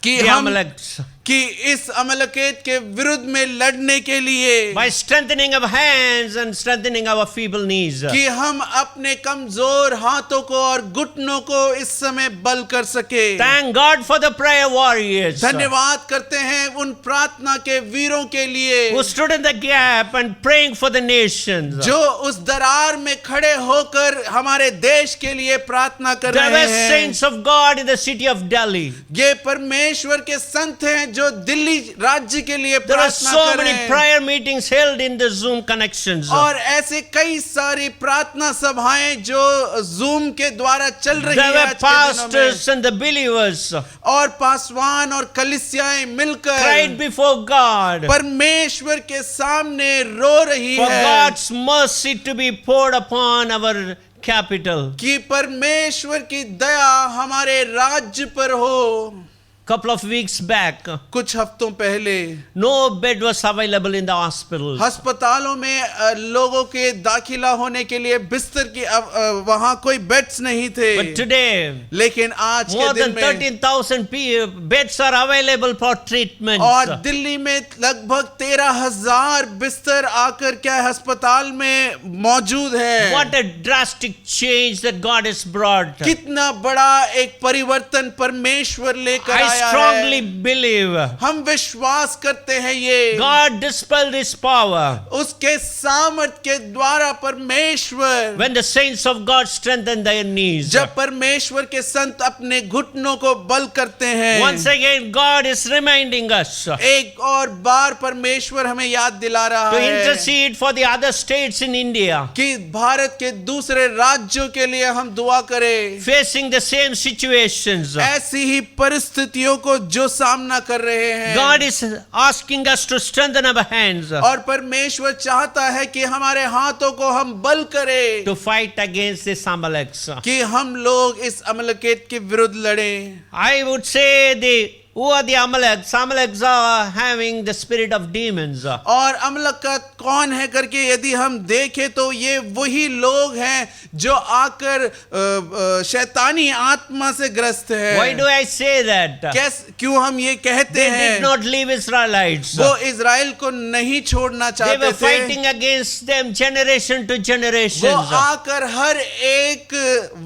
कि the हम Amalekites. कि इस अमलकेत के विरुद्ध में लड़ने के लिए, By strengthening our hands and strengthening our feeble knees. कि हम अपने कमजोर हाथों को और घुटनों को इस समय बल कर सके। Thank God for the prayer warriors धन्यवाद करते हैं उन प्रार्थना के वीरों के लिए who stood in the gap and praying for the nations. जो उस दरार में खड़े होकर हमारे देश के लिए प्रार्थना कर There रहे were हैं। saints of God in the city of Delhi. ये परमेश्वर के संत हैं जो दिल्ली राज्य के लिए There are प्रार्थना so कर रहे many हैं, prayer meetings held in the Zoom connections. और ऐसे कई सारी प्रार्थना सभाएं जो जूम के द्वारा चल रही There है were आज के दिनों में, pastors and the believers और पासवान और कलीसियाएं मिलकर cried before God परमेश्वर के सामने रो रही for है God's mercy to be poured upon our capital. कि परमेश्वर की दया हमारे राज्य पर हो। Couple of weeks back, कुछ हफ्तों पहले no bed was available in the hospital. अस्पतालों में लोगों के दाखिला होने के लिए बिस्तर की वहां कोई बेड्स नहीं थे, But today, लेकिन आज more के दिन than में 13,000 beds are available for treatment. और दिल्ली में लगभग 13,000 बिस्तर आकर क्या है, अस्पताल में मौजूद है। What a drastic change that God has brought. कितना बड़ा एक परिवर्तन परमेश्वर लेकर I आया strongly है। believe हम विश्वास करते हैं ये God dispelled His power उसके सामर्थ के द्वारा परमेश्वर when the saints of God strengthen their knees. जब परमेश्वर के संत अपने घुटनों को बल करते हैं। Once again, God is reminding us एक और बार परमेश्वर हमें याद दिला रहा to है intercede for the other states in India कि भारत के दूसरे राज्यों के लिए हम दुआ करें। facing the same situations. ऐसी ही परिस्थितियों परिस्थितियों को जो सामना कर रहे हैं। God is asking us to strengthen our hands और परमेश्वर चाहता है कि हमारे हाथों को हम बल करें to fight against this Amaleks. कि हम लोग इस अमलकेत के विरुद्ध लड़ें। I would say who are the Amaleks? Amaleks are having the spirit of demons. और अमलकत कौन है करके यदि हम देखें तो ये वही लोग हैं जो आकर शैतानी आत्मा से ग्रस्त है। Why do I say that? क्यों हम ये कहते They हैं? did not leave Israelites. वो इजराइल को नहीं छोड़ना They चाहते were थे। fighting against them generation to वो generation. आकर हर एक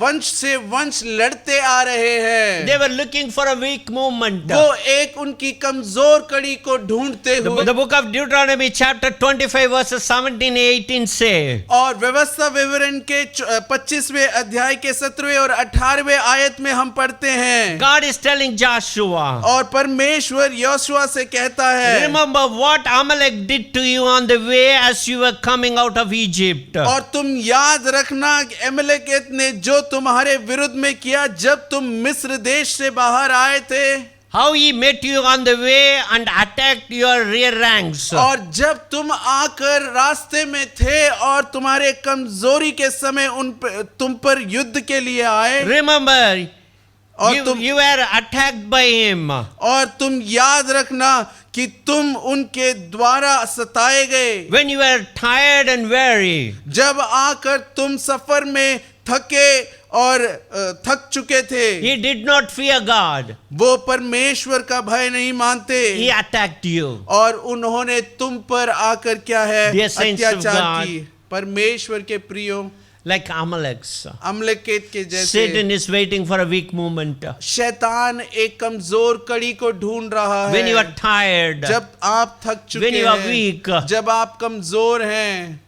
वंश से वंश लड़ते आ रहे हैं। They were looking for a weak movement. वो एक उनकी कमजोर कड़ी को ढूंढते हुए। The book of Deuteronomy chapter 25 verses 17-18 say, और व्यवस्था विवरण के 25वें अध्याय के 17वें और 18वें आयत में हम पढ़ते हैं। God is telling Joshua, और परमेश्वर योशुआ से कहता है, remember what Amalek did to you on the way as you were coming out of Egypt. और तुम याद रखना अमलेकेत ने जो तुम्हारे विरुद्ध में किया जब तुम मिस्र देश से बाहर आए थे। How he met you on the way and attacked your rear ranks. और जब तुम आकर रास्ते में थे और तुम्हारे कमजोरी के समय तुम पर युद्ध के लिए आए। Remember, और you were attacked by him. और तुम याद रखना कि तुम उनके द्वारा सताए गए। When you were tired and weary. जब आकर तुम सफर में थके और थक चुके थे। He did not fear God. वो परमेश्वर का भय नहीं मानते। He attacked you. और उन्होंने तुम पर आकर क्या है Dear saints of अत्याचार God. की। परमेश्वर के प्रियो, Like Amaleks. अमलेकेत के जैसे Satan is waiting for a weak moment. शैतान एक कमजोर कड़ी को ढूंढ रहा है। When you are tired. जब आप थक चुके When you are हैं, weak. जब आप कमजोर हैं।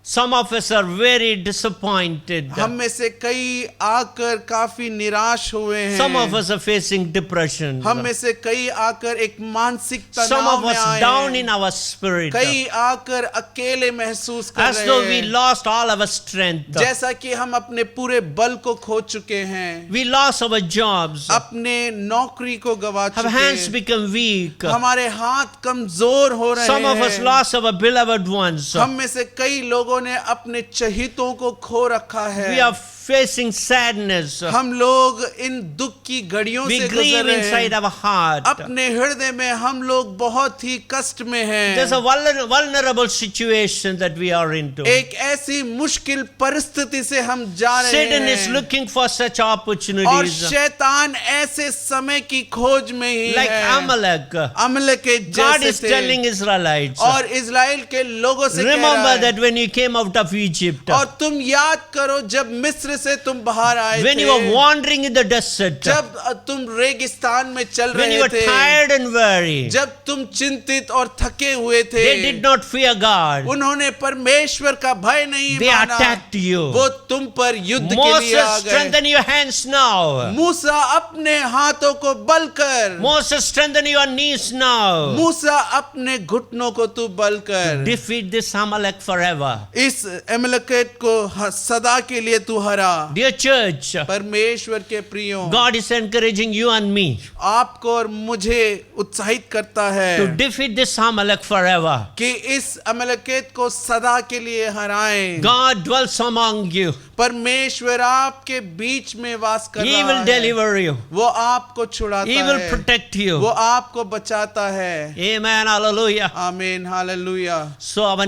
Some of us are very disappointed. हम में से कई आकर काफी निराश हुए हैं। Some of us are facing depression. हम में से कई आकर एक मानसिक Some तनाव of में us आए down हैं। in our spirit. कई आकर अकेले महसूस कर As though रहे we हैं, lost all our strength. जैसा कि हम अपने पूरे बल को खो चुके हैं। We lost our jobs. अपने नौकरी को गवा Our चुके hands हैं। become weak. हमारे हाथ कमजोर हो रहे Some of us हैं। lost our beloved ones. हम में से कई लोगों ने अपने चहितों को खो रखा है। We are facing sadness. हम लोग इन दुख की घड़ियों We से grieve गुजर रहे inside हैं। our heart. अपने हृदय में हम लोग बहुत ही कष्ट में हैं। There's a vulnerable situation that we are into. एक ऐसी मुश्किल परिस्थिति से हम जा रहे Satan is हैं। looking for such और opportunities. शैतान ऐसे समय की खोज में ही Like है। Amalek. अमल के God जैसे is थे। telling Israelites. और इजराइल के लोगों से कह Remember रहा है, that when you came out of Egypt. और तुम याद करो जब मिस्र से तुम बाहर आए When थे, you were wandering in the desert. जब तुम रेगिस्तान में चल When you रहे were थे, tired and weary. जब तुम चिंतित और थके हुए थे, They did not fear God. उन्होंने परमेश्वर का भय नहीं They माना। attacked you. वो तुम पर युद्ध के लिए आ Moses, गए। strengthen your hands now. मूसा अपने हाथों को बल कर। Moses, strengthen your knees now. मूसा अपने घुटनों को तू बल कर। Defeat this Amalek forever. इस अमलेकेत को सदा के लिए तू हरा। Dear church, परमेश्वर के प्रियो, God is encouraging you and me आपको और मुझे उत्साहित करता है to defeat this Amalek forever. कि इस अमलेकेत को सदा के लिए हराएं। God dwells among you. परमेश्वर आपके बीच में वास कर He रहा will है। deliver you. वो आपको छुड़ाता He will है। protect वो you. आपको बचाता है। Amen. Hallelujah. आमीन, hallelujah. So our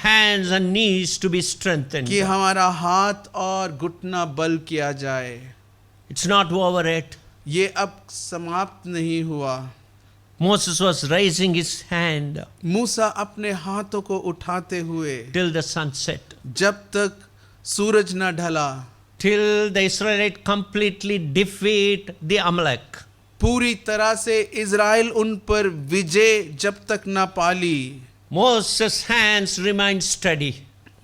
hands and knees to be strengthened. कि हमारा हाथ और घुटना बल किया जाए। It's not over yet. ये अब समाप्त नहीं हुआ। Moses was raising his hand मूसा अपने हाथों को उठाते हुए till the sunset. जब तक सूरज न ढला, Till the Israelites completely defeat the Amalek. पूरी तरह से इज़राइल उन पर विजय जब तक न पाली। Moses' hands remained steady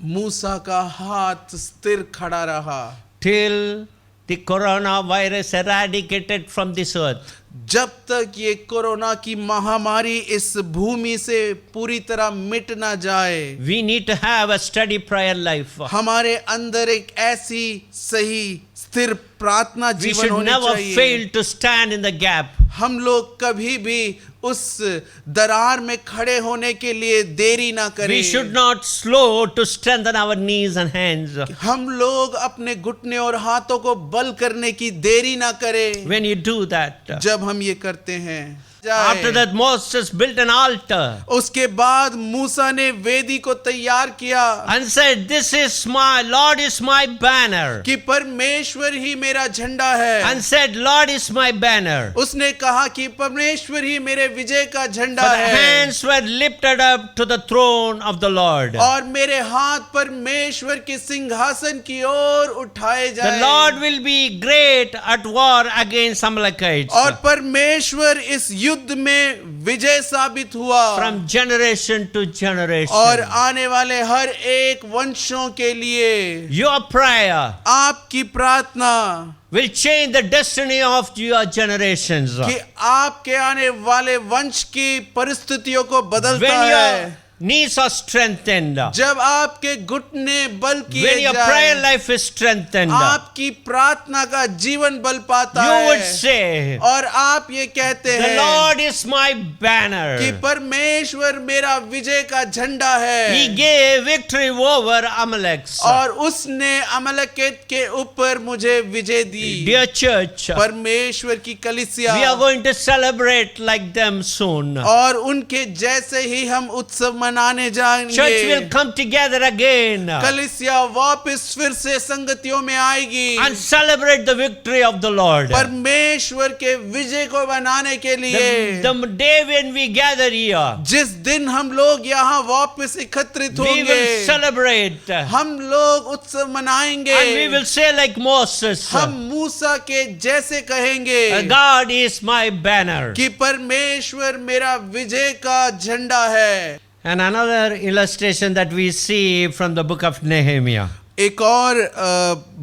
मूसा का हाथ स्थिर खड़ा रहा till the coronavirus eradicated from this earth. जब तक ये कोरोना की महामारी इस भूमि से पूरी तरह मिट ना जाए, we need to have a steady prayer life. हमारे अंदर एक ऐसी सही स्थिर प्रार्थना We जीवन should होनी never चाहिए। fail to stand in the gap. हम लोग कभी भी उस दरार में खड़े होने के लिए देरी ना करें। We should not slow to strengthen our knees and hands. हम लोग अपने घुटने और हाथों को बल करने की देरी ना करें। When you do that, जब हम ये करते हैं, after that Moses built an altar उसके बाद मूसा ने वेदी को तैयार किया and said, "This is my Lord is my banner." कि परमेश्वर ही मेरा झंडा है। And said, "Lord is my banner." उसने कहा कि परमेश्वर ही मेरे विजय का झंडा For the है hands were lifted up to the throne of the Lord. और मेरे हाथ परमेश्वर के सिंहासन की ओर उठाए The जाए। Lord will be great at war against Amalekites. और परमेश्वर इस युद्ध में विजय साबित हुआ From generation to generation. और आने वाले हर एक वंशों के लिए Your prayer आपकी प्रार्थना will change the destiny of your generations. कि आपके आने वाले वंश की परिस्थितियों को बदलता When है। your knees are strengthened, जब आपके घुटने बल when किए your prayer जाए, life is strengthened, आपकी प्रार्थना का जीवन बल पाता you would है say, और आप ये कहते "The हैं Lord is my कि banner." परमेश्वर मेरा विजय का झंडा है He gave victory over Amalek. और उसने अमलकेत के ऊपर मुझे विजय दी। Dear church, परमेश्वर की कलीसिया, we are going to celebrate like them soon. और उनके जैसे ही हम उत्सव मनाने Church जाएंगे। will come together again कलीसिया वापस फिर से संगतियों में आएगी and celebrate the victory of the Lord. परमेश्वर के विजय को बनाने के लिए। The day when we gather here, जिस दिन हम लोग यहाँ वापस एकत्रित we होंगे, will celebrate हम लोग उत्सव मनाएंगे and we will say like Moses, हम मूसा के जैसे कहेंगे "God is my banner." कि परमेश्वर मेरा विजय का झंडा है। And another illustration that we see from the book of Nehemiah. एक और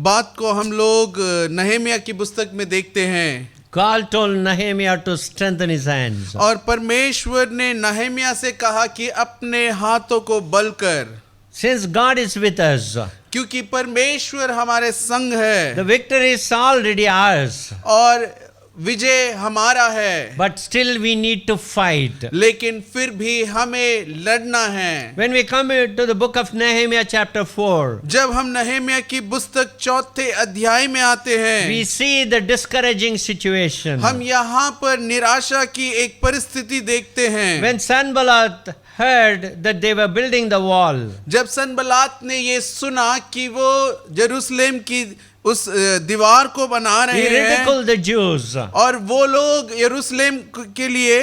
बात को हम लोग नहमिया की पुस्तक में देखते हैं। God told Nehemiah to strengthen his hands. और परमेश्वर ने नहमिया से कहा कि अपने हाथों को बल कर, Since God is with us, क्योंकि परमेश्वर हमारे संग है the victory is already ours. और विजय हमारा है, But still we need to fight. लेकिन फिर भी हमें लड़ना है। When we come to the book of Nehemiah chapter 4, जब हम नहमिया की पुस्तक 4 अध्याय में आते हैं, we see the discouraging situation. हम यहाँ पर निराशा की एक परिस्थिति देखते हैं। When Sanballat heard that they were building the wall, जब सनबलात ने ये सुना कि वो यरूशलेम की उस दीवार को बना he रहे हैं ridiculed the Jews और वो लोग यरूशलेम के लिए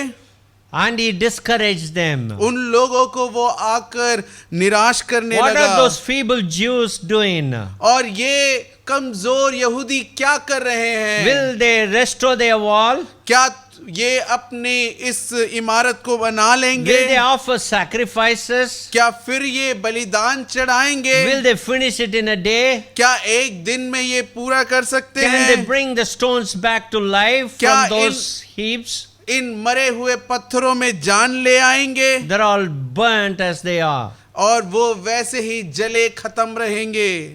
and he discouraged them. उन लोगों को वो आकर निराश करने What लगा। are those feeble Jews doing? और ये कमजोर यहूदी क्या कर रहे हैं? Will they restore their wall? क्या ये अपनी इस इमारत को बना लेंगे? Will they offer sacrifices? क्या फिर ये बलिदान चढ़ाएंगे? Will they finish it in a day? क्या एक दिन में ये पूरा कर सकते Can हैं? they bring the stones back to life क्या from those heaps? इन मरे हुए पत्थरों में जान ले आएंगे They're all burnt as they are. और वो वैसे ही जले खत्म रहेंगे।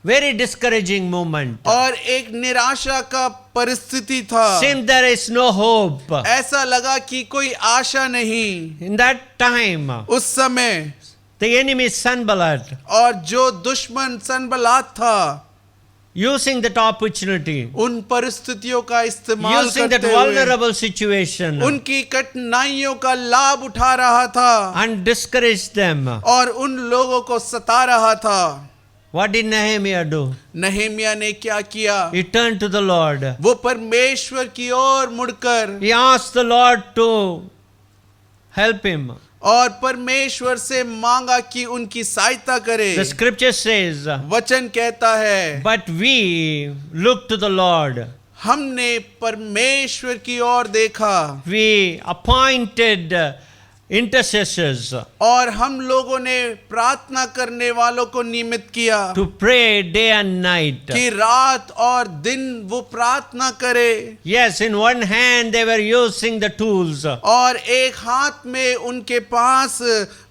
Very discouraging moment. और एक निराशा का परिस्थिति था। Seems there is no hope. ऐसा लगा कि कोई आशा नहीं। In that time, उस समय the enemy Sanballat, और जो दुश्मन सनबलात था, using that opportunity, उन परिस्थितियों का इस्तेमाल using that करते हुए vulnerable situation, उनकी कठिनाइयों का लाभ उठा रहा था and discouraged them. और उन लोगों को सता रहा था। What did Nehemiah do? Nehemiah ने क्या किया? He turned to the Lord. वो परमेश्वर की ओर मुड़कर He asked the Lord to help him. और परमेश्वर से मांगा कि उनकी सहायता करे। The scripture says, वचन कहता है, "But we looked to the Lord. हमने परमेश्वर की ओर देखा। We appointed intercessors और हम लोगों ने प्रार्थना करने वालों को नियमित किया to pray day and night. कि रात और दिन वो प्रार्थना करे, Yes, in one hand they were using the tools. On और एक हाथ में उनके पास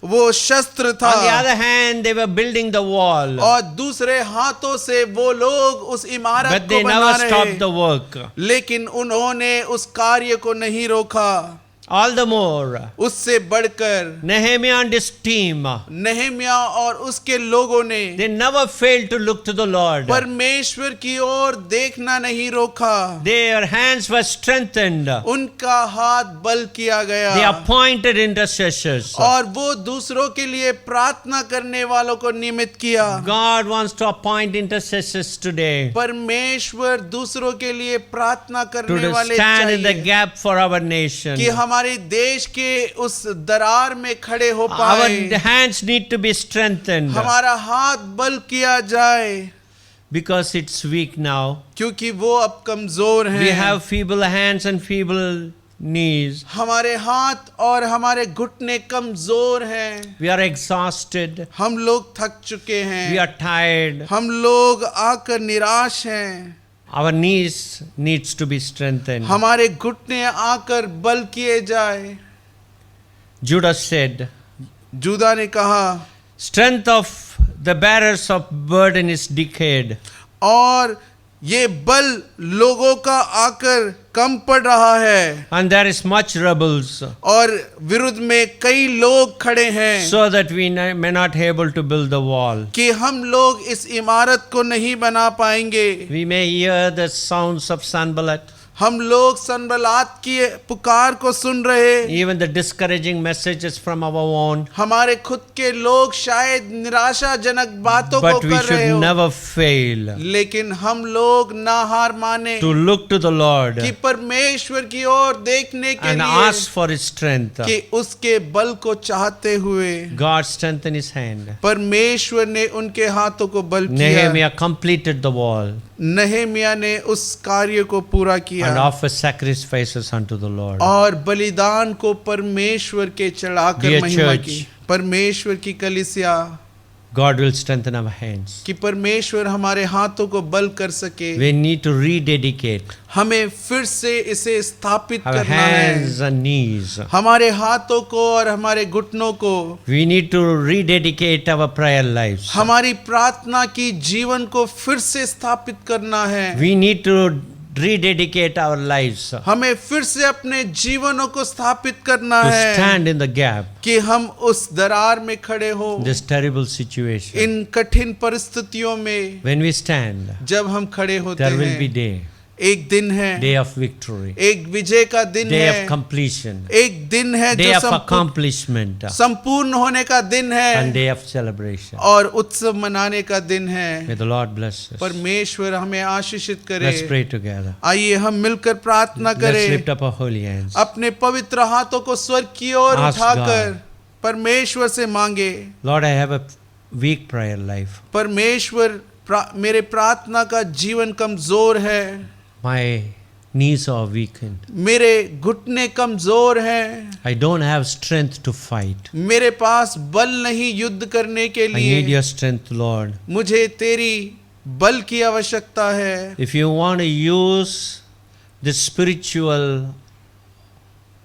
वो शस्त्र था the other hand they were building the wall. और दूसरे हाथों से वो लोग उस इमारत But को they बना never रहे, stopped the work. लेकिन उन्होंने उस कार्य को नहीं रोका। All the more, उससे बढ़कर Nehemiah and his team, नहम्या और उसके लोगों ने they never failed to look to the Lord. परमेश्वर की ओर देखना नहीं रोका। Their hands were strengthened. उनका हाथ बल किया They गया appointed intercessors. और वो दूसरों के लिए प्रार्थना करने वालों को नियमित किया। God wants to appoint intercessors today परमेश्वर दूसरों के लिए प्रार्थना to करने वाले stand in the चाहिए gap for our nation. कि हमारे देश के उस दरार में खड़े हो Our पाए। hands need to be strengthened हमारा हाथ बल किया जाए because it's weak now. क्योंकि वो अब कमजोर We हैं। have feeble hands and feeble knees. हमारे हाथ और हमारे घुटने कमजोर हैं। We are exhausted. हम लोग थक चुके We हैं। are tired. हम लोग आकर निराश हैं। Our knees needs to be strengthened. हमारे घुटने आकर बल किए जाए। Judas said, जूदा ने कहा, strength of the bearers of burden is decayed. और ये बल लोगों का आकर कम पड़ रहा है And there is much rebels, और विरुद्ध में कई लोग खड़े हैं so that we may not able to build the wall. कि हम लोग इस इमारत को नहीं बना पाएंगे। We may hear the sounds of Sanballat, हम लोग सनबलात की पुकार को सुन रहे, even the discouraging messages from our own, हमारे खुद के लोग शायद निराशाजनक बातों को but we कर रहे should हो, never fail लेकिन हम लोग ना हार माने to look to the Lord कि परमेश्वर की ओर देखने के and लिए ask for His strength. कि उसके बल को चाहते हुए God strengthened His hand. परमेश्वर ने उनके हाथों को बल किया। Nehemiah completed the wall नहम्या ने उस कार्य को पूरा किया and offered sacrifices unto the Lord. और बलिदान को परमेश्वर के चढ़ाकर Dear महिमा church, की। परमेश्वर की कलीसिया, God will strengthen our hands. कि परमेश्वर हमारे हाथों को बल कर सके। We need to rededicate हमें फिर से इसे स्थापित our करना है, hands and knees. हमारे हाथों को और हमारे घुटनों को। We need to rededicate our prayer lives. हमारी प्रार्थना की जीवन को फिर से स्थापित करना है। We need to rededicate our lives to हमें फिर से अपने जीवनों को स्थापित करना है stand in the gap कि हम उस दरार में खड़े हो। in this terrible situation. इन कठिन परिस्थितियों में When we stand, जब हम खड़े होते there will be हैं, day, एक दिन है, day of victory, एक विजय का दिन day of है, completion, एक दिन है day जो of accomplishment, संपूर्ण होने का दिन and है day of celebration. और उत्सव मनाने का दिन है। May the Lord bless us. परमेश्वर हमें आशीषित करे। Let's pray together. आइए हम मिलकर प्रार्थना Let's करें, lift up our holy hands. अपने पवित्र हाथों को स्वर्ग की ओर Ask उठाकर God. परमेश्वर से मांगे। Lord, I have a weak prayer life. परमेश्वर मेरे प्रार्थना का जीवन कमजोर है, My knees are weakened. मेरे घुटने कमजोर हैं, I don't have strength to fight. मेरे पास बल नहीं युद्ध करने के I need लिए। your strength, Lord. मुझे तेरी बल की आवश्यकता है। If you want to use the spiritual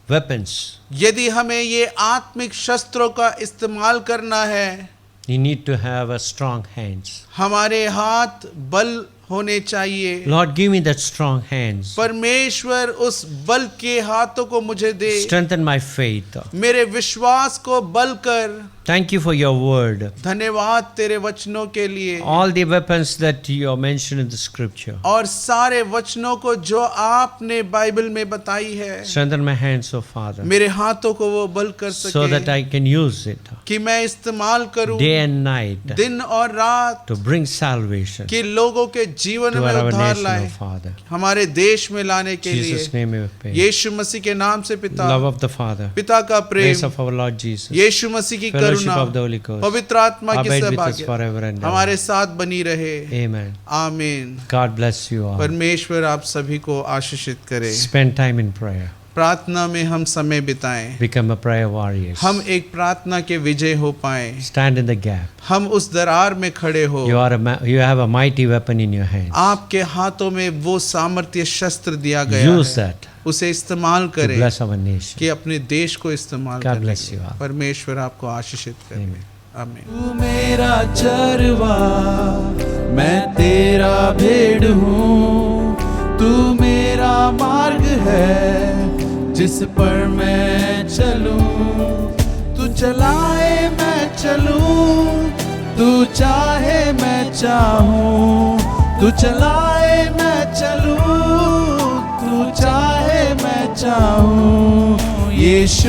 weapons, यदि हमें ये आत्मिक शस्त्रों का इस्तेमाल करना है, you need to have a strong hands. हमारे हाथ बल होने चाहिए। Lord, give me that strong hands. परमेश्वर उस बल के हाथों को मुझे दे। Strengthen my faith. मेरे विश्वास को बल कर। Thank you for your word. धन्यवाद तेरे वचनों के लिए All the weapons that you have mentioned in the scripture. और सारे वचनों को जो आपने बाइबल में बताई है। Strengthen my hands, O Father, मेरे हाथों को वो बल कर so that सके I can use it कि मैं इस्तेमाल करूं day and night दिन और रात to bring salvation कि लोगों के जीवन to में our उद्धार nation, O लाए, Father. हमारे देश में लाने के In Jesus' लिए। name we pray. यीशु मसीह के नाम से पिता, Love of the Father, पिता का grace Prem, of our Lord Jesus, यीशु मसीह की fellowship Karuna, of the Holy Ghost, पवित्र आत्मा की abide with us सहभागिता forever and हमारे ever. साथ बनी रहे। Amen. आमीन। God bless you all. परमेश्वर आप सभी को आशीषित करे। Spend time in prayer. प्रार्थना में हम समय बिताएं, become a prayer warrior. हम एक प्रार्थना के विजय हो पाएं, Stand in the gap. हम उस दरार में खड़े हो। You have a mighty weapon in your hand. आपके हाथों में वो सामर्थ्य शस्त्र दिया गया Use है, that उसे इस्तेमाल to करें bless our nation. कि अपने देश को इस्तेमाल God करें। bless you all. परमेश्वर आपको आशीषित करे। Amen. आमीन। तू मेरा चरवा, मैं तेरा भेड़ हूँ। तू मेरा मार्ग है जिस पर मैं चलूं। तू चलाए मैं चलूं, तू चाहे मैं चाहूं। तू चलाए मैं चलूं, तू चाहे मैं चाहूं। यीशु